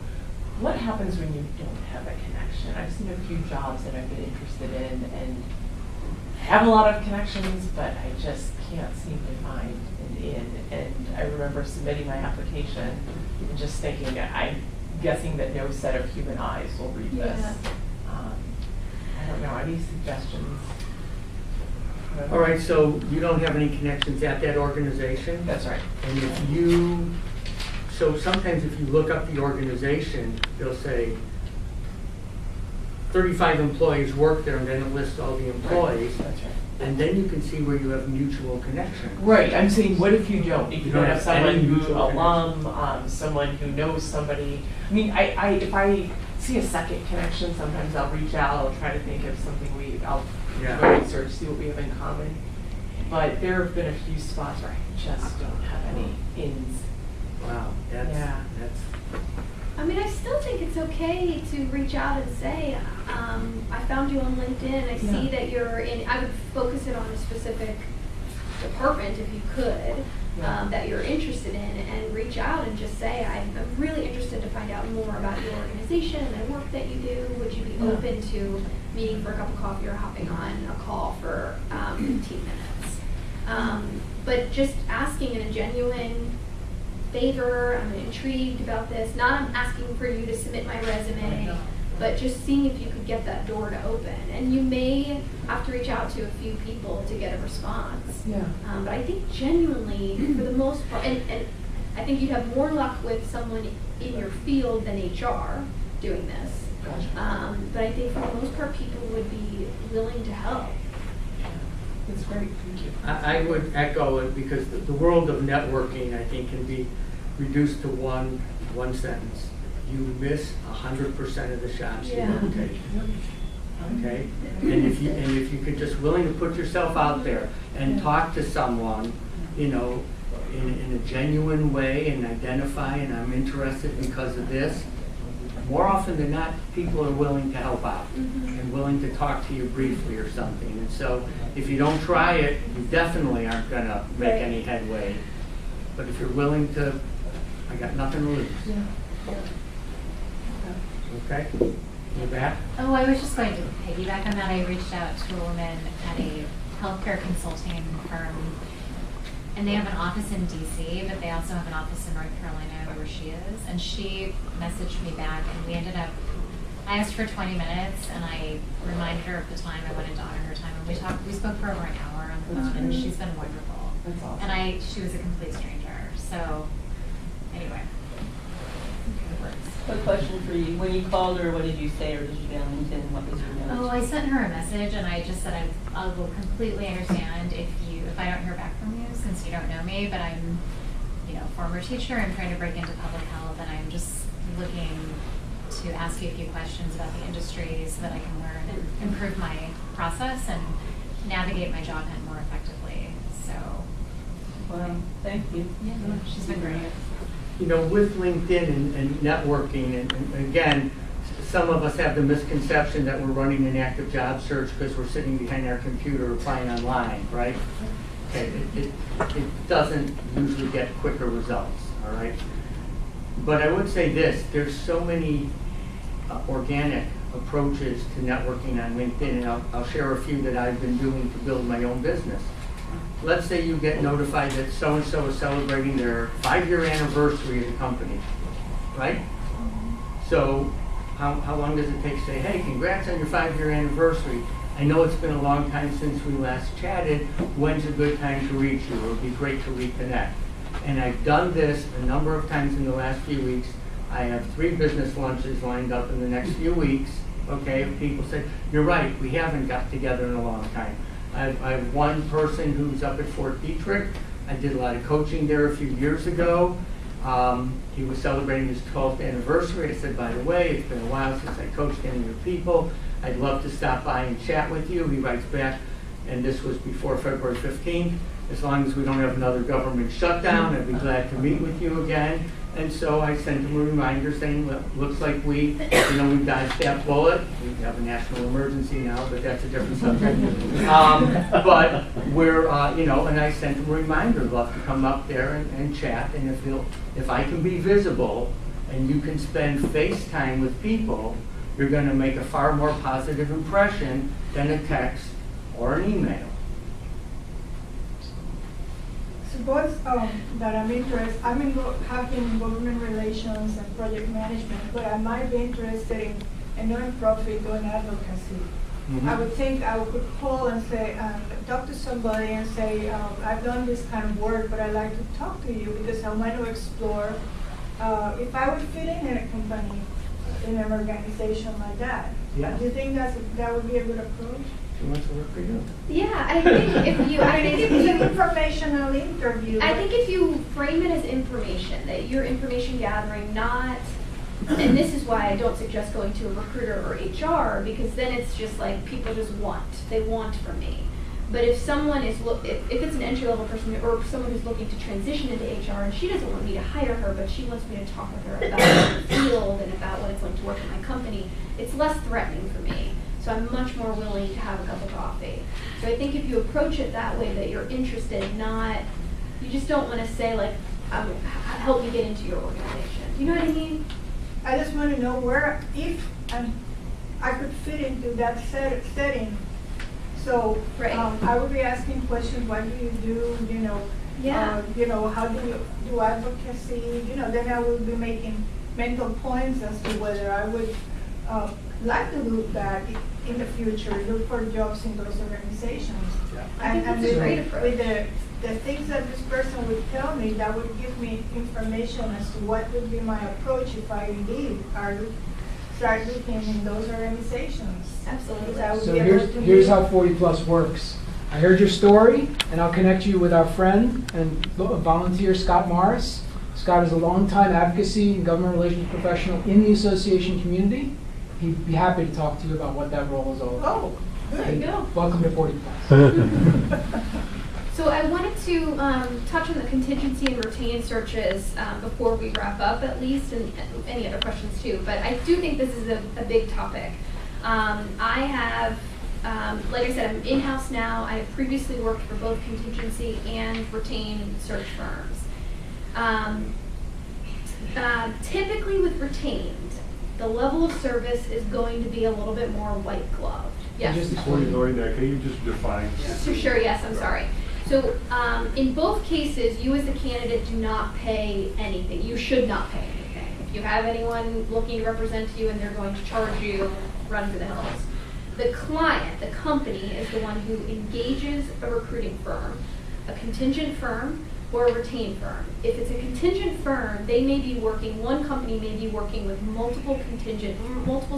what happens when you don't have a connection? I've seen a few jobs that I've been interested in and have a lot of connections, but I just can't seem to find an in. And I remember submitting my application and just thinking, I'm guessing that no set of human eyes will read this. I don't know, any suggestions? All right, so you don't have any connections at that organization? That's right. And so sometimes if you look up the organization, they'll say 35 employees work there, and then it lists all the employees. That's right. And then you can see where you have mutual connection. Right, I'm saying, what if you don't? If you don't have someone any who, mutual alum, someone who knows somebody. I mean, if I see a second connection, sometimes I'll reach out, I'll try to think of something I'll go research, see what we have in common. But there have been a few spots where I just don't have any ins. Wow, that's. I mean, I still think it's okay to reach out and say, I found you on LinkedIn, I see that you're in, I would focus it on a specific department if you could, that you're interested in, and reach out and just say, I'm really interested to find out more about your organization and the work that you do. Would you be open to meeting for a cup of coffee or hopping on a call for 15 minutes? But just asking in a genuine favor, I'm intrigued about this. Not I'm asking for you to submit my resume, but just seeing if you could get that door to open. And you may have to reach out to a few people to get a response. Yeah. But I think genuinely, for the most part, and I think you'd have more luck with someone in your field than HR doing this. Gotcha. But I think for the most part, people would be willing to help. That's great, thank you. I would echo it, because the world of networking, I think, can be reduced to one sentence. You miss 100% of the shots you don't take. Okay? And if you could just willing to put yourself out there and talk to someone, in a genuine way, and identify, and I'm interested because of this, more often than not, people are willing to help out Mhm. and willing to talk to you briefly or something. And so if you don't try it, you definitely aren't going to make Right. any headway. But if you're willing to, I got nothing to lose. Okay? You back? Oh, I was just going to piggyback on that. I reached out to a woman at a healthcare consulting firm, and they have an office in DC, but they also have an office in North Carolina where she is. And she messaged me back, and we ended up, I asked for 20 minutes, and I reminded her of the time I wanted to honor her time. And we spoke for over an hour on the phone, and she's been wonderful. That's awesome. And she was a complete stranger. So, anyway. Quick question for you. When you called her, what did you say, or did you get on LinkedIn? What was your message? Oh, I sent her a message, and I just said I will completely understand if I don't hear back from you, since you don't know me, but I'm, former teacher. I'm trying to break into public health, and I'm just looking to ask you a few questions about the industry so that I can learn and improve my process and navigate my job hunt more effectively. So, Well, thank you. yeah, she's been great. With LinkedIn and networking, and again, some of us have the misconception that we're running an active job search because we're sitting behind our computer applying online, right? Okay, it doesn't usually get quicker results, all right? But I would say this, there's so many organic approaches to networking on LinkedIn, and I'll share a few that I've been doing to build my own business. Let's say you get notified that so-and-so is celebrating their 5-year anniversary as a company, right? So how long does it take to say, hey, congrats on your 5-year anniversary. I know it's been a long time since we last chatted. When's a good time to reach you? It would be great to reconnect. And I've done this a number of times in the last few weeks. I have 3 business lunches lined up in the next few weeks. Okay, people say, you're right, we haven't got together in a long time. I have one person who's up at Fort Detrick. I did a lot of coaching there a few years ago. He was celebrating his 12th anniversary. I said, by the way, it's been a while since I coached any of your people. I'd love to stop by and chat with you. He writes back, and this was before February 15th. As long as we don't have another government shutdown, I'd be glad to meet with you again. And so I sent him a reminder saying, well, looks like we dodged that bullet. We have a national emergency now, but that's a different subject. But we're, and I sent him a reminder, love to come up there and chat. And if I can be visible and you can spend FaceTime with people, you're going to make a far more positive impression than a text or an email. Suppose that I'm interested, have been in government relations and project management, but I might be interested in a non-profit doing advocacy. I would think I could call and say, talk to somebody and say, I've done this kind of work, but I'd like to talk to you because I want to explore if I would fit in a company, in an organization like that. Yeah. Do you think that would be a good approach? She wants to work for you. Yeah, I think if you, I think it's an informational interview. I think if you frame it as information, that you're information gathering, not, and this is why I don't suggest going to a recruiter or HR, because then it's just like people just they want from me. But if someone is, if it's an entry-level person or someone who's looking to transition into HR and she doesn't want me to hire her, but she wants me to talk with her about the field and about what it's like to work in my company, it's less threatening for me. So I'm much more willing to have a cup of coffee. So I think if you approach it that way, that you're interested, you just don't want to say like, help me get into your organization. You know what I mean? I just want to know if I could fit into that setting. So Right. I would be asking questions, what do you do, Yeah. How do you do advocacy, then I would be making mental points as to whether I would like to do that in the future, look for jobs in those organizations. Yeah. I think that's a great approach. With the things that this person would tell me, that would give me information as to what would be my approach if I indeed start looking in those organizations. Absolutely. Because I would So be able to here's be- how 40 Plus works. I heard your story, and I'll connect you with our friend and volunteer, Scott Morris. Scott is a longtime advocacy and government relations professional in the association community. He'd be happy to talk to you about what that role is all about. Oh, There you go. Welcome to 40 Plus. So So I wanted to touch on the contingency and retain searches before we wrap up at least, and any other questions too. But I do think this is a big topic. I have, like I said, I'm in-house now. I have previously worked for both contingency and retain search firms. Typically with retained, the level of service is going to be a little bit more white gloved. Yes? Just before you go in there, can you just define? So sure, yes, I'm sorry. So in both cases, you as the candidate do not pay anything. You should not pay anything. If you have anyone looking to represent you and they're going to charge you, run for the hills. The client, the company, is the one who engages a recruiting firm, a contingent firm, or a retained firm. If it's a contingent firm, they may be working, one company may be working with multiple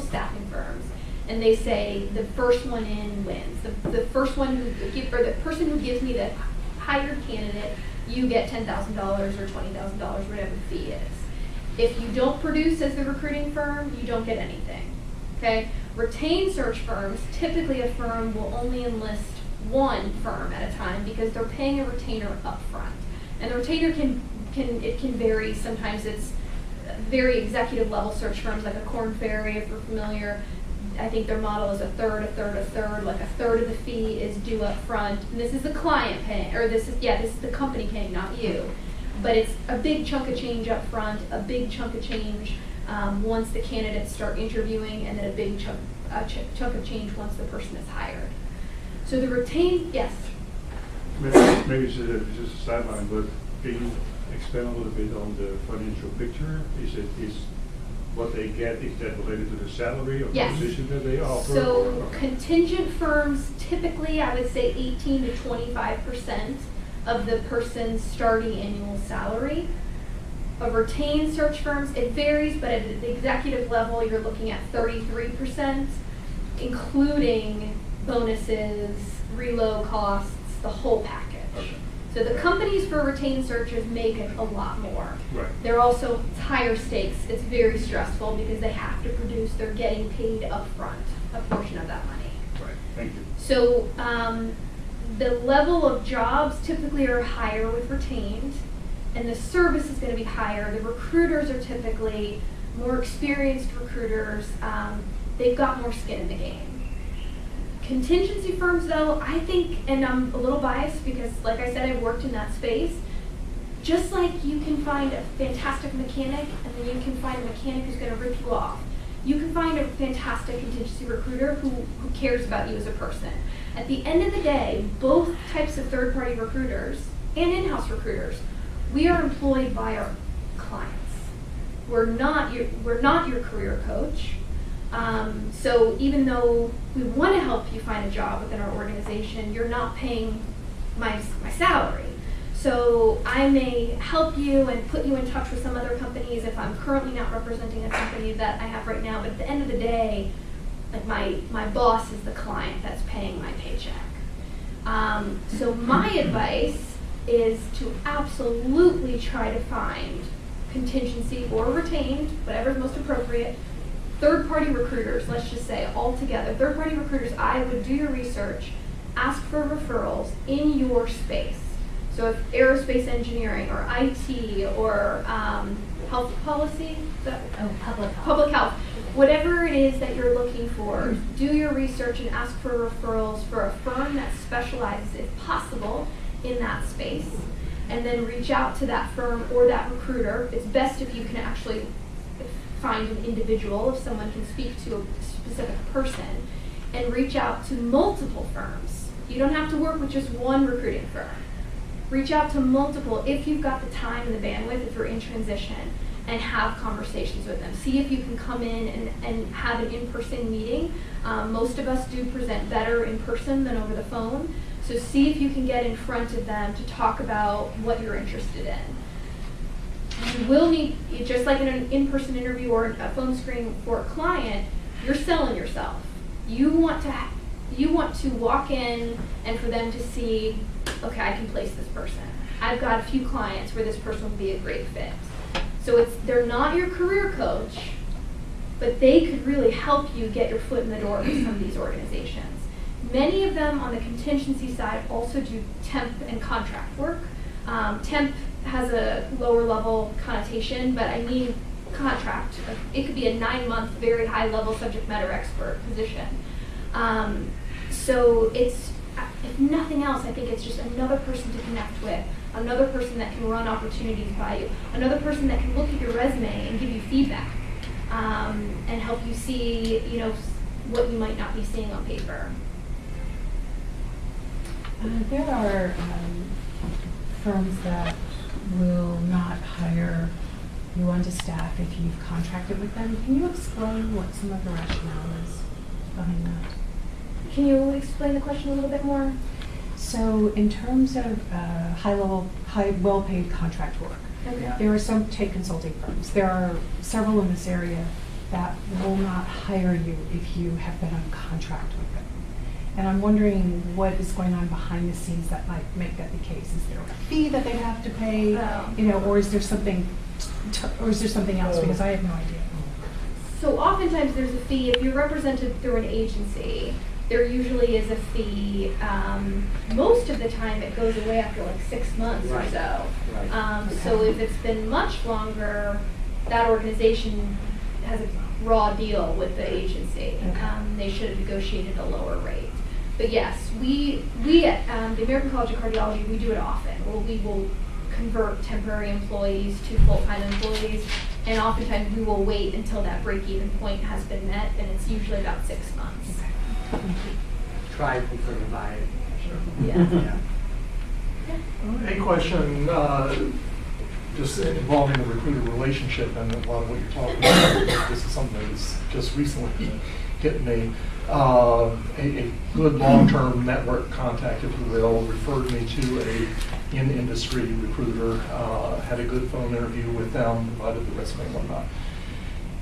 staffing firms, and they say the first one in wins. The first one or the person who gives me the hired candidate, you get $10,000 or $20,000, whatever the fee is. If you don't produce as the recruiting firm, you don't get anything. Okay? Retained search firms, typically a firm will only enlist one firm at a time because they're paying a retainer up front. And the retainer can vary. Sometimes it's very executive level search firms like a Korn Ferry, if you're familiar. I think their model is a third, like a third of the fee is due up front. And this is the client paying, or this is the company paying, not you. But it's a big chunk of change up front, a big chunk of change once the candidates start interviewing, and then a big chunk of change once the person is hired. So the retained, yes? Maybe it's just a sideline, but can you expand a little bit on the financial picture? Is what they get, is that related to the salary or Yes. the position that they offer? So contingent firms, typically I would say 18 to 25% of the person's starting annual salary. Of retained search firms, it varies, but at the executive level, you're looking at 33%, including bonuses, reload costs, the whole package. Okay. So the companies for retained searchers make a lot more. Right. They're also higher stakes. It's very stressful because they have to produce. They're getting paid upfront a portion of that money. Right, thank you. So the level of jobs typically are higher with retained, and the service is going to be higher. The recruiters are typically more experienced recruiters. They've got more skin in the game. Contingency firms, though, I think, and I'm a little biased because, like I said, I've worked in that space. Just like you can find a fantastic mechanic, and then you can find a mechanic who's going to rip you off, you can find a fantastic contingency recruiter who cares about you as a person. At the end of the day, both types of third-party recruiters and in-house recruiters, we are employed by our clients. We're not your career coach. So even though we want to help you find a job within our organization, you're not paying my salary. So I may help you and put you in touch with some other companies if I'm currently not representing a company that I have right now. But at the end of the day, like my boss is the client that's paying my paycheck. So my advice is to absolutely try to find contingency or retained, whatever's most appropriate, third-party recruiters, let's just say, all together. Third-party recruiters, I would do your research, ask for referrals in your space. So if aerospace engineering or IT or health policy, public health, whatever it is that you're looking for, do your research and ask for referrals for a firm that specializes, if possible, in that space. And then reach out to that firm or that recruiter. It's best if you can actually find an individual, if someone can speak to a specific person, and reach out to multiple firms. You don't have to work with just one recruiting firm. Reach out to multiple if you've got the time and the bandwidth, if you're in transition, and have conversations with them. See if you can come in and have an in-person meeting. Most of us do present better in person than over the phone. So see if you can get in front of them to talk about what you're interested in. You will need, just like in an in-person interview or a phone screen for a client, you're selling yourself. You want to walk in and for them to see, okay, I can place this person. I've got a few clients where this person would be a great fit. So they're not your career coach, but they could really help you get your foot in the door with some of these organizations. Many of them on the contingency side also do temp and contract work. Temp has a lower level connotation, but I mean contract. It could be a 9-month, very high level subject matter expert position. So it's, if nothing else, I think it's just another person to connect with, another person that can run opportunities by you, another person that can look at your resume and give you feedback, and help you see, you know, what you might not be seeing on paper. There are firms that will not hire you onto staff if you've contracted with them. Can you explain what some of the rationale is behind that? Can you explain the question a little bit more? So in terms of well-paid contract work, Okay. there are some, take consulting firms. There are several in this area that will not hire you if you have been on contract with them. And I'm wondering what is going on behind the scenes that might make that the case. Is there a fee that they have to pay, you know, or is there something, else? Because I have no idea. So oftentimes there's a fee. If you're represented through an agency, there usually is a fee. Most of the time it goes away after like 6 months or so. Right. So if it's been much longer, that organization has a raw deal with the agency. They should have negotiated a lower rate. But yes, we at the American College of Cardiology, we do it often. We will convert temporary employees to full-time employees, and oftentimes we will wait until that break-even point has been met, and it's usually about 6 months. Try before you buy it. Yeah. A question, just involving the recruiter relationship and a lot of what you're talking about. This is something that's just recently hit me. A good long-term network contact, if you will, referred me to a in-industry recruiter, had a good phone interview with them, provided the resume and whatnot.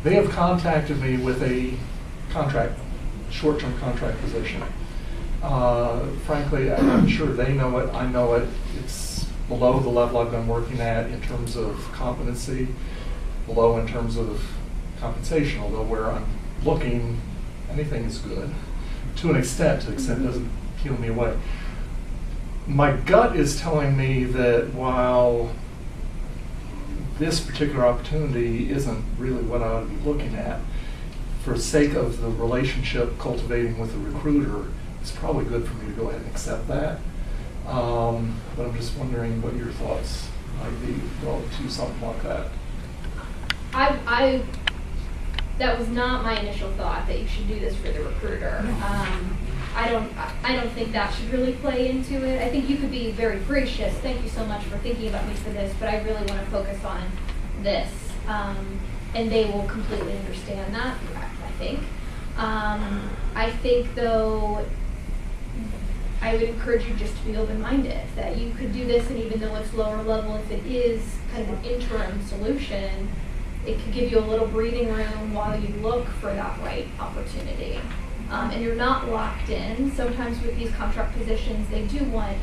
They have contacted me with a contract, short-term contract position. Frankly, I'm sure they know it, I know it. It's below the level I've been working at in terms of competency, below in terms of compensation, although where I'm looking, anything is good to an extent it doesn't peel me away. My gut is telling me that while this particular opportunity isn't really what I ought to be looking at, for sake of the relationship cultivating with the recruiter, it's probably good for me to go ahead and accept that. But I'm just wondering what your thoughts might be relative to something like that. That was not my initial thought, that you should do this for the recruiter. I don't think that should really play into it. I think you could be very gracious. Thank you so much for thinking about me for this, but I really want to focus on this. And they will completely understand that, I think. I think, though, I would encourage you just to be open-minded, that you could do this, and even though it's lower level, if it is kind of an interim solution, it could give you a little breathing room while you look for that right opportunity. And you're not locked in. Sometimes with these contract positions, they do want,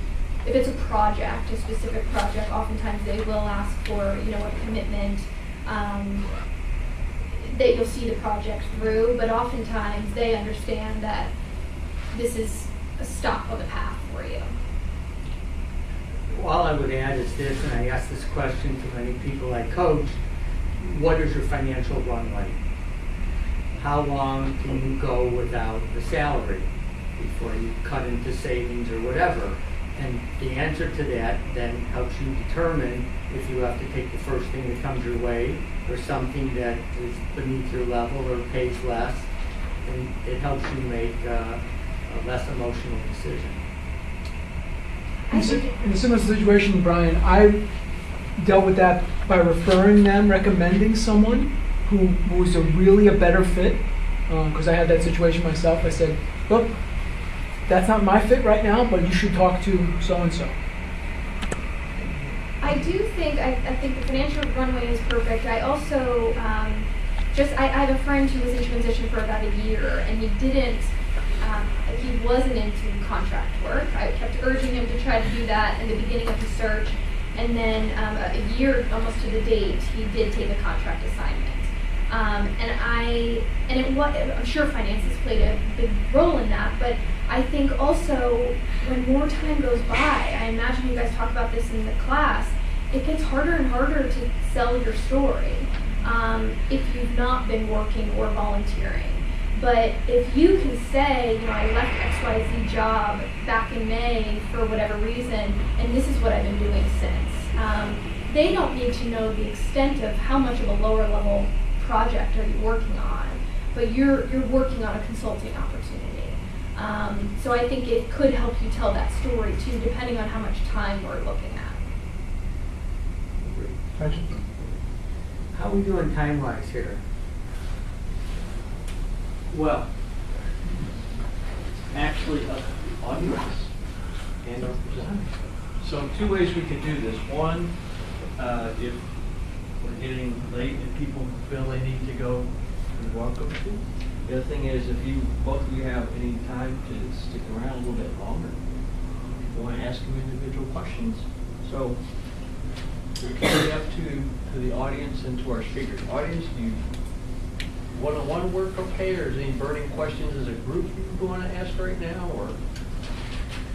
if it's a project, a specific project, oftentimes they will ask for, you know, a commitment that you'll see the project through, but oftentimes they understand that this is a stop on the path for you. All I would add is this, and I ask this question to many people I coach: what is your financial runway? How long can you go without the salary before you cut into savings or whatever? And the answer to that then helps you determine if you have to take the first thing that comes your way or something that is beneath your level or pays less, and it helps you make a less emotional decision. In a similar situation, Brian, I dealt with that by referring them, recommending someone who was really a better fit, because I had that situation myself. I said, look, that's not my fit right now, but you should talk to so-and-so. I do think, I think the financial runway is perfect. I also, I have a friend who was in transition for about a year, and he wasn't into contract work. I kept urging him to try to do that in the beginning of the search, and then a year, almost to the date, he did take a contract assignment. I'm sure finances played a big role in that, but I think also when more time goes by, I imagine you guys talk about this in the class, it gets harder and harder to sell your story if you've not been working or volunteering. But if you can say, you know, I left XYZ job back in May for whatever reason, and this is what I've been doing since. They don't need to know the extent of how much of a lower level project are you working on, but you're working on a consulting opportunity. So I think it could help you tell that story too, depending on how much time we're looking at. How are we doing time-wise here? Well, actually, audience and our presenter. So 2 ways we could do this. One, if we're getting late and people feel they need to go, you're welcome to. The other thing is, if you, both of you have any time to stick around a little bit longer, you want to ask them individual questions. So it's really up to the audience and to our speakers. Audience, do you one-on-one work okay, or is any burning questions as a group you want to ask right now, or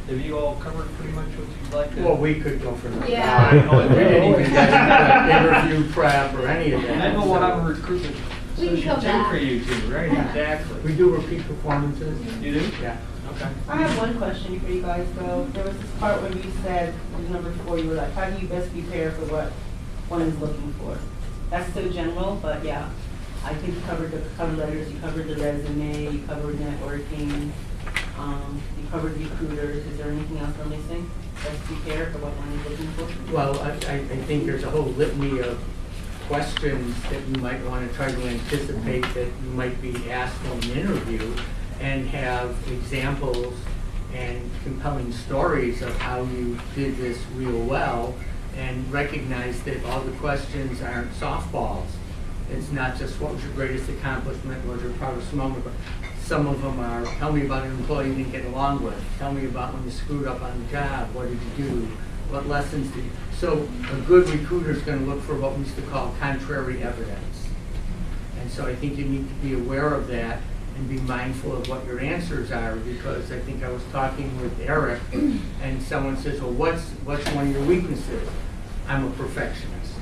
have you all covered pretty much what you'd like to? Well, we could go for that. Yeah. We didn't even get interview prep or any of that. I know what I'm recruiting. We can come Too back. for you two, right? Exactly. We do repeat performances. You do? Yeah. Okay. I have one question before you guys go. There was this part when you said, in number 4, you were like, how do you best prepare for what one is looking for? That's so general, but yeah. I think you covered the cover letters, you covered the resume, you covered networking, you covered recruiters. Is there anything else I'm missing? Best prepare for what one is looking for? Well, I think there's a whole litany of questions that you might want to try to anticipate that you might be asked in an interview, and have examples and compelling stories of how you did this real well, and recognize that all the questions aren't softballs. It's not just what was your greatest accomplishment, what was your proudest moment, but some of them are, tell me about an employee you didn't get along with, tell me about when you screwed up on the job, what did you do, what lessons did you... So a good recruiter is going to look for what we used to call contrary evidence. And so I think you need to be aware of that and be mindful of what your answers are, because I think I was talking with Eric and someone says, well, what's one of your weaknesses? I'm a perfectionist.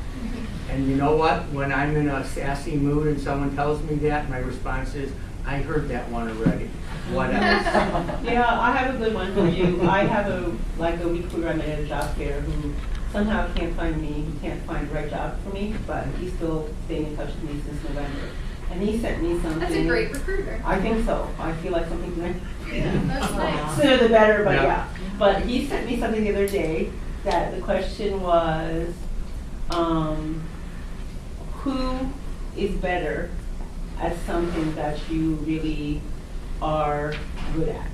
And you know what? When I'm in a sassy mood and someone tells me that, my response is, I heard that one already. What else? Yeah, I have a good one for you. I have a recruiter I met at a job fair who somehow can't find me, he can't find the right job for me, but he's still staying in touch with me since November. And he sent me something. That's a great recruiter. I think so. I feel like something That's nice. sooner the better, but Yeah. yeah. But he sent me something the other day that the question was, who is better at something that you really are good at?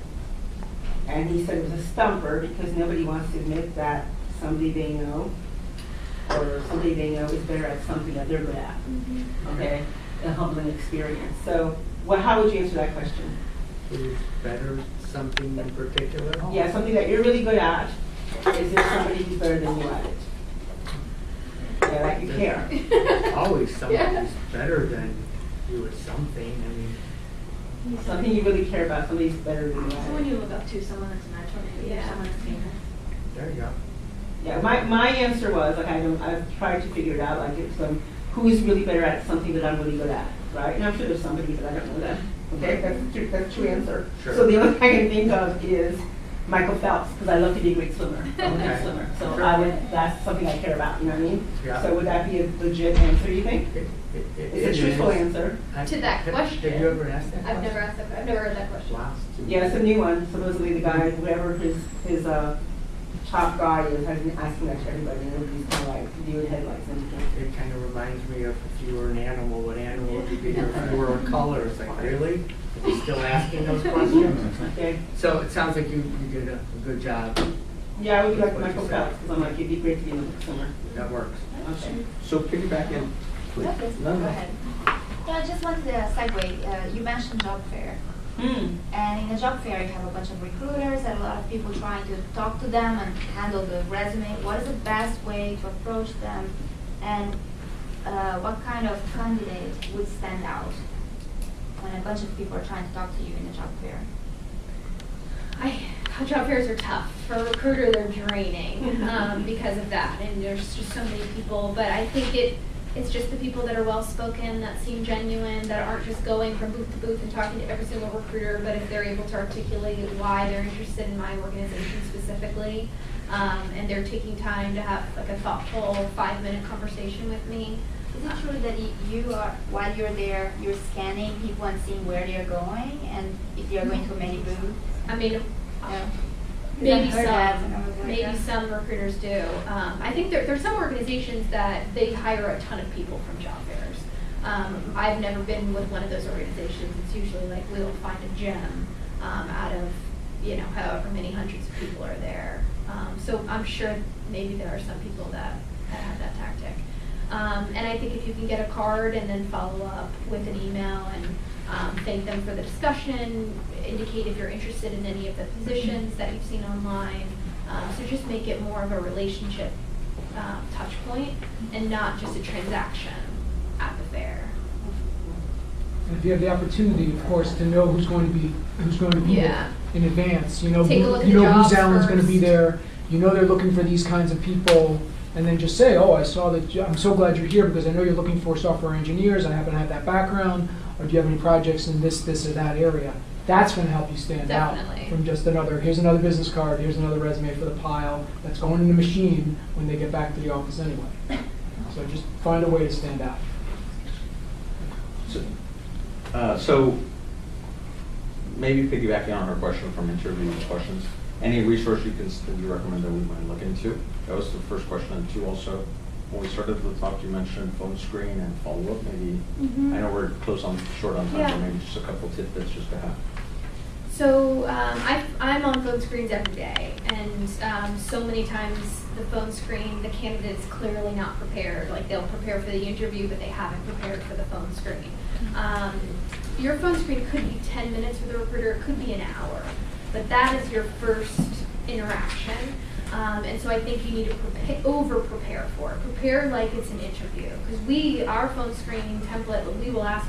And he said it was a stumper because nobody wants to admit that somebody they know or somebody they know is better at something that they're good at. Okay? A humbling experience. So how would you answer that question? Who's better at something in particular? Yeah, something that you're really good at. Is there somebody who's better than you at it? Yeah, like you care. Always somebody Yeah. who's better than you at something. I mean, Something you really care about, somebody's better than you at Someone it. you look up to, someone that's a mentor, maybe, or Yeah. someone that's famous. there you go. Yeah, my answer was, like, I've tried to figure it out, like, it's who is really better at something that I'm really good at, right? And I'm sure there's somebody that I don't know that. Okay, that's a true answer. Sure. So the only thing I can think of is Michael Phelps, because I love to be a great swimmer. I'm a good Okay. swimmer. So Sure. that's something I care about, you know what I mean? Yeah. So would that be a legit answer, you think? It's a truthful is. answer. To that question. Have you ever asked that I've question? never asked that. I've never heard that question. Wow. Yeah, it's a new one. Supposedly the guy, whoever his top guy is, has been asking that to everybody, and everybody's kind of like deer in headlights. It kind of reminds me of if you were an animal, what animal would you be? Or if you were a color, it's like, really? Are you still asking those questions? Okay. So it sounds like you did a good job. Yeah, I would be like That's what Michael you said. Phelps, because I'm like, it'd be great to be a swimmer. That works. Okay. So piggyback in, please. Yes, No, go no. ahead. Yeah, I just wanted to segue. You mentioned job fair. Hmm. And in a job fair, you have a bunch of recruiters and a lot of people trying to talk to them and handle the resume. What is the best way to approach them? And what kind of candidate would stand out when a bunch of people are trying to talk to you in a job fair? Job fairs are tough. For a recruiter, they're draining because of that, and there's just so many people. But I think it's just the people that are well-spoken, that seem genuine, that aren't just going from booth to booth and talking to every single recruiter, but if they're able to articulate why they're interested in my organization specifically, and they're taking time to have like a thoughtful 5-minute conversation with me. Is it true that you are, while you're there, you're scanning people and seeing where they're going, and if they're going to many booths? I mean, Yeah. maybe I've heard that, and I was some, like, maybe yeah. some recruiters do. I think there's some organizations that they hire a ton of people from job fairs. I've never been with one of those organizations. It's usually like we'll find a gem out of, you know, however many hundreds of people are there. So I'm sure maybe there are some people that have that tactic. And I think if you can get a card and then follow up with an email and thank them for the discussion, indicate if you're interested in any of the positions that you've seen online. So just make it more of a relationship touch point and not just a transaction at the fair. And if you have the opportunity, of course, to know who's going to be Yeah. there in advance, you know, Take a look at you the know jobs Booz Allen's going to be first. there, you know they're looking for these kinds of people, and then just say, oh, I saw that, I'm so glad you're here because I know you're looking for software engineers, I happen to have that background, or do you have any projects in this or that area? That's going to help you stand Definitely. out from just here's another business card, here's another resume for the pile that's going in the machine when they get back to the office anyway. So just find a way to stand out. So maybe piggybacking on her question from interview questions, any resource you recommend that we might look into? That was the first question. And two, also, when we started the talk, you mentioned phone screen and follow-up. Maybe, I know we're short on time, Yeah. so maybe just a couple tidbits just to have. So I'm on phone screens every day, and so many times the phone screen, the candidate is clearly not prepared. Like they'll prepare for the interview, but they haven't prepared for the phone screen. Your phone screen could be 10 minutes with a recruiter, it could be an hour, but that is your first interaction. And so I think you need to over-prepare for it. Prepare like it's an interview, because our phone screening template, we will ask,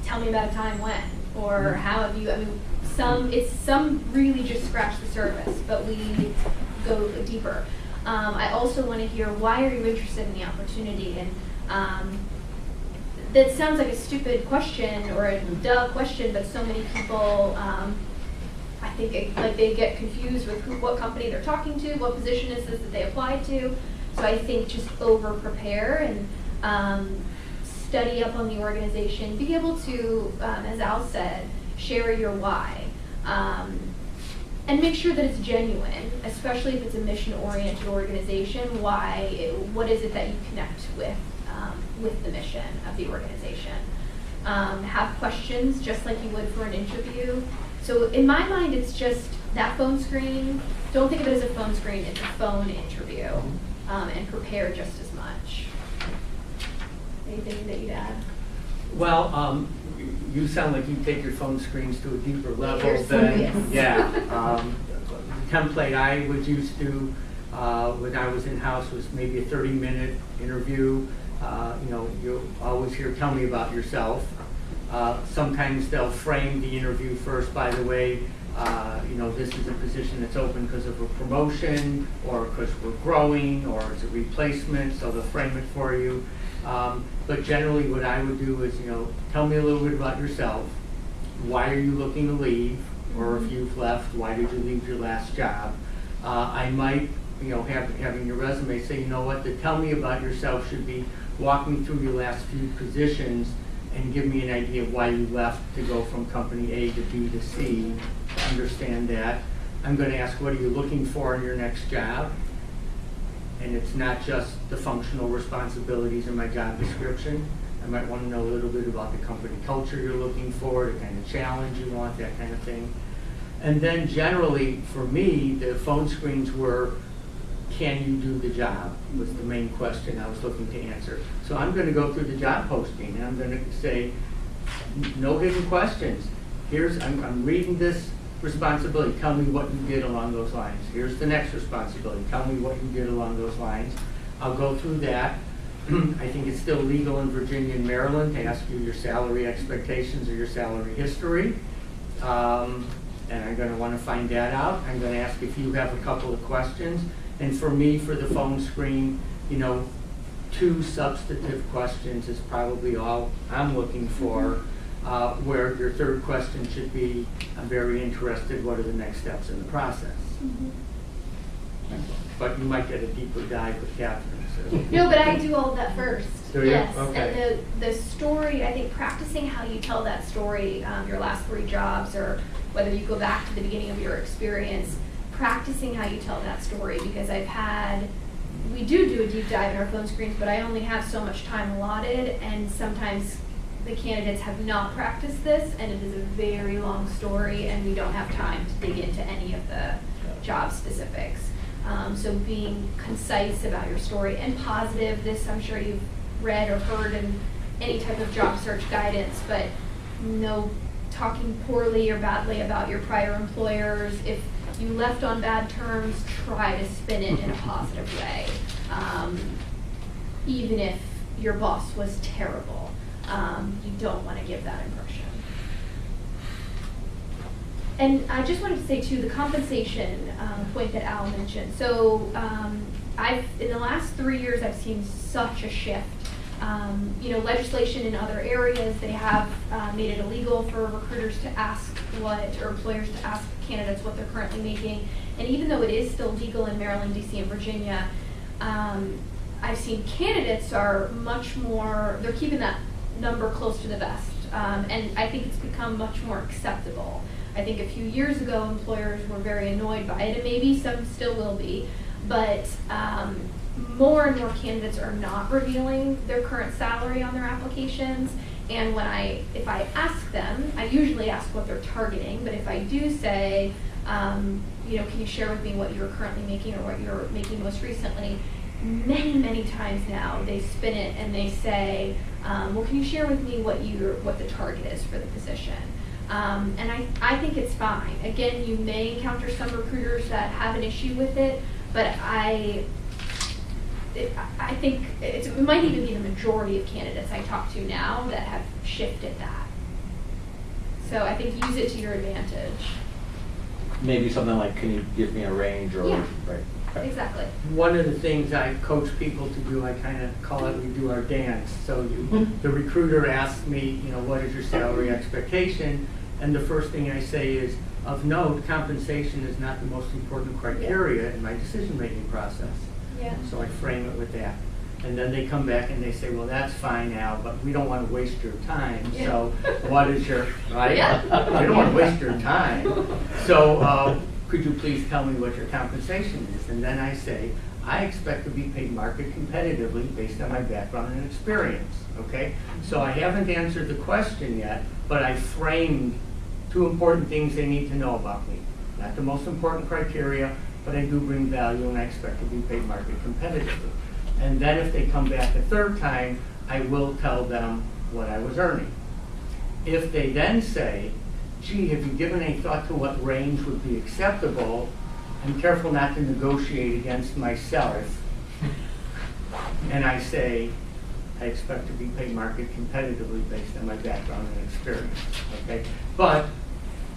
tell me about a time when, or how have you, I mean, some really just scratch the surface, but we go deeper. I also want to hear, why are you interested in the opportunity? And that sounds like a stupid question or a duh question, but so many people, I think they get confused with what company they're talking to, what position is this that they applied to. So I think just over-prepare and study up on the organization. Be able to, as Al said, share your why. And make sure that it's genuine, especially if it's a mission-oriented organization. What is it that you connect with the mission of the organization? Have questions just like you would for an interview. So in my mind, it's just that phone screen. Don't think of it as a phone screen, it's a phone interview. And prepare just as much. Anything that you'd add? Well, you sound like you take your phone screens to a deeper level You're than, serious. yeah. The template I was used to when I was in-house was maybe a 30-minute interview. You know, you always hear, tell me about yourself. Sometimes they'll frame the interview first, by the way, you know, this is a position that's open because of a promotion, or because we're growing, or it's a replacement, so they'll frame it for you. But generally what I would do is, you know, tell me a little bit about yourself. Why are you looking to leave? Or if you've left, why did you leave your last job? I might, you know, having your resume say, you know what, the tell me about yourself should be walk me through your last few positions and give me an idea of why you left to go from company A to B to C, to understand that. I'm going to ask, what are you looking for in your next job? And it's not just the functional responsibilities in my job description. I might want to know a little bit about the company culture you're looking for, the kind of challenge you want, that kind of thing. And then generally, for me, the phone screens were, can you do the job, was the main question I was looking to answer. So I'm going to go through the job posting, and I'm going to say, no hidden questions. I'm reading this responsibility. Tell me what you did along those lines. Here's the next responsibility. Tell me what you did along those lines. I'll go through that. I think it's still legal in Virginia and Maryland to ask you your salary expectations or your salary history. and I'm gonna wanna find that out. I'm gonna ask if you have a couple of questions. And for me, for the phone screen, you know, 2 substantive questions is probably all I'm looking for, where your third question should be, I'm very interested, what are the next steps in the process? But you might get a deeper dive with Catherine. So. No, but I do all of that first. Do you? Yes, Okay. and the story, I think practicing how you tell that story, your last 3 jobs, or whether you go back to the beginning of your experience, practicing how you tell that story, because we do a deep dive in our phone screens, but I only have so much time allotted, and sometimes the candidates have not practiced this, and it is a very long story, and we don't have time to dig into any of the job specifics. So being concise about your story and positive, this I'm sure you've read or heard in any type of job search guidance, but no talking poorly or badly about your prior employers. If you left on bad terms, try to spin it in a positive way. Even if your boss was terrible, you don't want to give that impression. And I just wanted to say too, the compensation point that Al mentioned. So in the last 3 years, I've seen such a shift. You know, legislation in other areas, they have made it illegal for recruiters to ask or employers to ask candidates what they're currently making. And even though it is still legal in Maryland, DC, and Virginia, I've seen candidates are much more, they're keeping that number close to the vest. And I think it's become much more acceptable. I think a few years ago, employers were very annoyed by it, and maybe some still will be, but more and more candidates are not revealing their current salary on their applications. And if I ask them, I usually ask what they're targeting, but if I do say, you know, can you share with me what you're currently making or what you're making most recently, many times now they spin it and they say, well, can you share with me what the target is for the position? And I think it's fine. Again, you may encounter some recruiters that have an issue with it, but I think it might even be the majority of candidates I talk to now that have shifted that. So I think use it to your advantage. Maybe something like, can you give me a range or, Yeah. right? Okay. Exactly. One of the things I coach people to do, I kind of call it, we do our dance. So the recruiter asks me, you know, what is your salary expectation? And the first thing I say is, of note, compensation is not the most important criteria in my decision-making process. Yeah. So I frame it with that. And then they come back and they say, well, that's fine, Al, but we don't want to waste your time. Yeah. So what is your, right? Yeah. We don't want to waste your time. So could you please tell me what your compensation is? And then I say, I expect to be paid market competitively based on my background and experience, okay? So I haven't answered the question yet, but I framed 2 important things they need to know about me. Not the most important criteria, but I do bring value and I expect to be paid market competitively. And then if they come back a 3rd time, I will tell them what I was earning. If they then say, gee, have you given any thought to what range would be acceptable? I'm careful not to negotiate against myself. And I say, I expect to be paid market competitively based on my background and experience, okay? But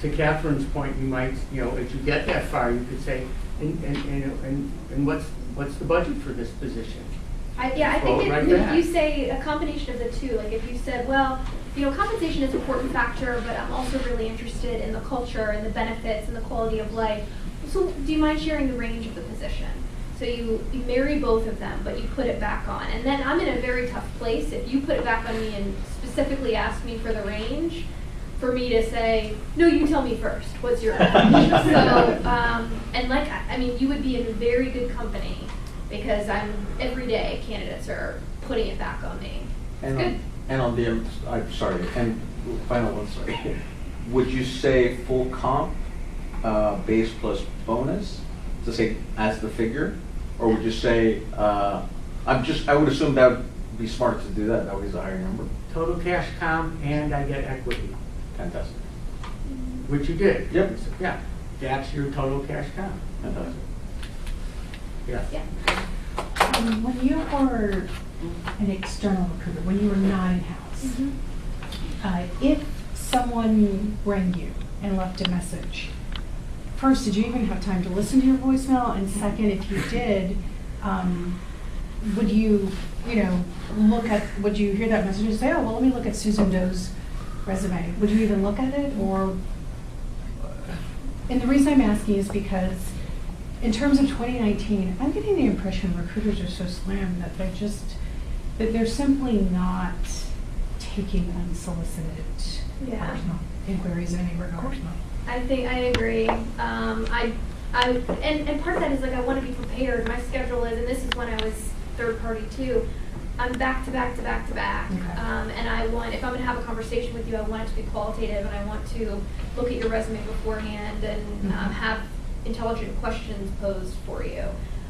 to Catherine's point, you might, you know, if you get that far, you could say, and what's the budget for this position? I think if you say a combination of the 2, like if you said, well, you know, compensation is an important factor, but I'm also really interested in the culture and the benefits and the quality of life. So do you mind sharing the range of the position? So you marry both of them, but you put it back on. And then I'm in a very tough place. If you put it back on me and specifically ask me for the range, for me to say, no, you tell me first, what's your range? So, and like, I mean, you would be in very good company because every day candidates are putting it back on me. It's good. And on the, I'm sorry, and final one, sorry. Would you say full comp, base plus bonus, to say as the figure? Or would you say, I would assume that would be smart to do that, that was a higher number. Total cash comp and I get equity. Fantastic. Which you did. Yep. Yeah, that's your total cash comp. Fantastic. Yeah. When you are an external recruiter, when you are not in-house, if someone rang you and left a message first, did you even have time to listen to your voicemail? And second, if you did, would you, would you hear that message and say, oh, well, let me look at Susan Doe's resume? Would you even look at it? Or, and the reason I'm asking is because in terms of 2019, I'm getting the impression recruiters are so slammed that that they're simply not taking unsolicited personal inquiries in any regard. I agree. And part of that is like I want to be prepared. My schedule is, and this is when I was third party too. I'm back to back to back to back. Okay. And I want, if I'm going to have a conversation with you, I want it to be qualitative, and I want to look at your resume beforehand and have intelligent questions posed for you,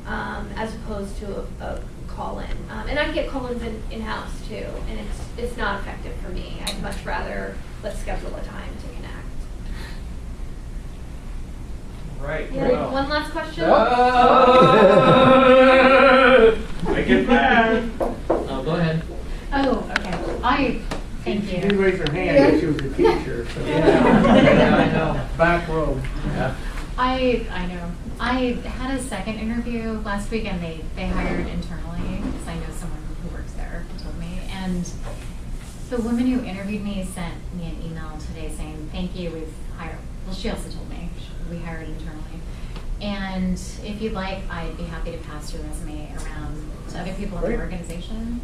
as opposed to a call-in. And I get call-ins in-house too, and it's not effective for me. I'd much rather let's schedule a time to connect. Right. Yeah, Well. one last question? Make it bad. Oh, go ahead. Oh, okay. Thank She you. didn't raise her hand if she was a teacher. So. Yeah, I know. Back row. Yeah. I know. I had a second interview last week, and they hired internally because I know someone who works there who told me. And the woman who interviewed me sent me an email today saying, thank you, we've hired. Well, she also told me we hired internally. And if you'd like, I'd be happy to pass your resume around to other people in the organization.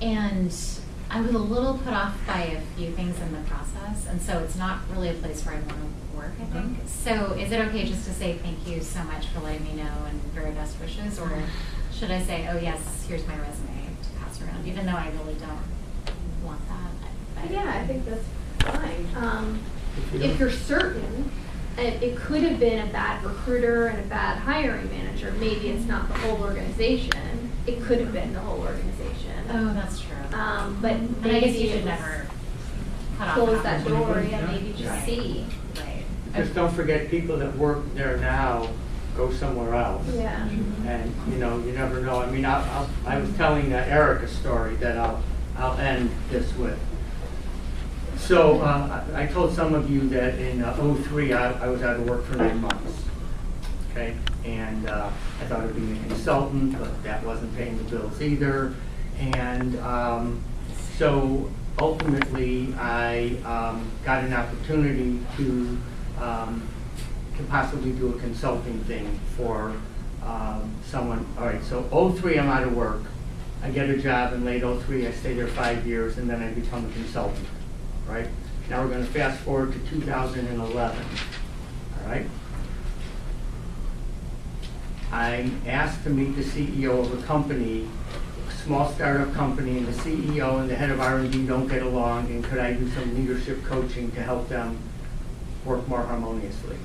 And I was a little put off by a few things in the process, and so it's not really a place where I want to work, I think. So is it okay just to say thank you so much for letting me know and very best wishes, or should I say, oh yes, here's my resume to pass around, even though I really don't want that? Yeah, I think that's fine. If you're certain, it could have been a bad recruiter and a bad hiring manager. Maybe it's not the whole organization. It could have been the whole organization. Oh, that's true. But And I guess you maybe should it never cut off close an that door, opportunity. yeah, maybe just Right. see. Right. Just don't forget, people that work there now go somewhere else. Yeah. And, you never know. I mean, I was telling Eric a story that I'll end this with. So I told some of you that in '03, I was out of work for 9 months. Okay? And I thought of being a consultant, but that wasn't paying the bills either. And so ultimately, I got an opportunity to possibly do a consulting thing for someone. All right, so '03, I'm out of work. I get a job in late '03. I stay there 5 years, and then I become a consultant. Right? Now we're going to fast forward to 2011. All right? I'm asked to meet the CEO of a company, a small startup company, and the CEO and the head of R&D don't get along, and could I do some leadership coaching to help them work more harmoniously?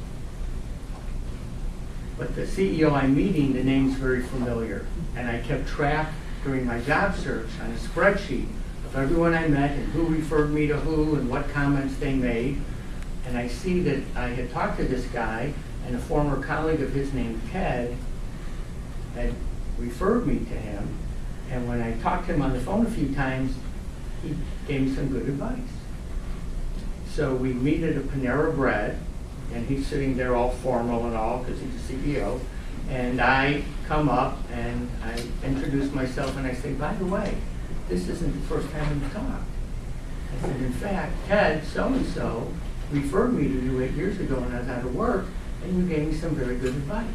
But the CEO I'm meeting, the name's very familiar, and I kept track during my job search on a spreadsheet of everyone I met and who referred me to who and what comments they made. And I see that I had talked to this guy, and a former colleague of his named Ted had referred me to him. And when I talked to him on the phone a few times, he gave me some good advice. So we meet at a Panera Bread, and he's sitting there all formal and all because he's the CEO. And I come up and I introduce myself and I say, by the way, this isn't the first time we've talked. I said, in fact, Ted so-and-so referred me to you 8 years ago when I was out of work, and you gave me some very good advice.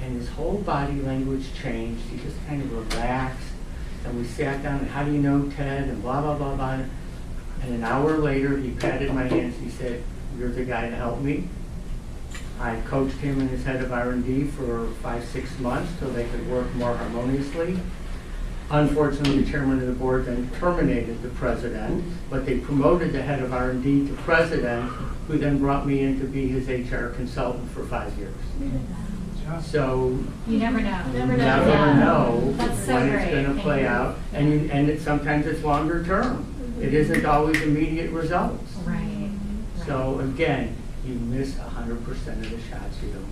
And his whole body language changed. He just kind of relaxed. And we sat down, and how do you know Ted? And blah, blah, blah, blah. And an hour later, he patted my hands. He said, you're the guy to help me. I coached him and his head of R&D for 5-6 months till they could work more harmoniously. Unfortunately, the chairman of the board then terminated the president, but they promoted the head of R&D to president, who then brought me in to be his HR consultant for 5 years. So You never know. you never know That's so when it's great. going to Thank play you. out, and sometimes it's longer term. It isn't always immediate results. Right. So again, you miss 100% of the shots you don't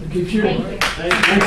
take. Keep shooting. Thank you.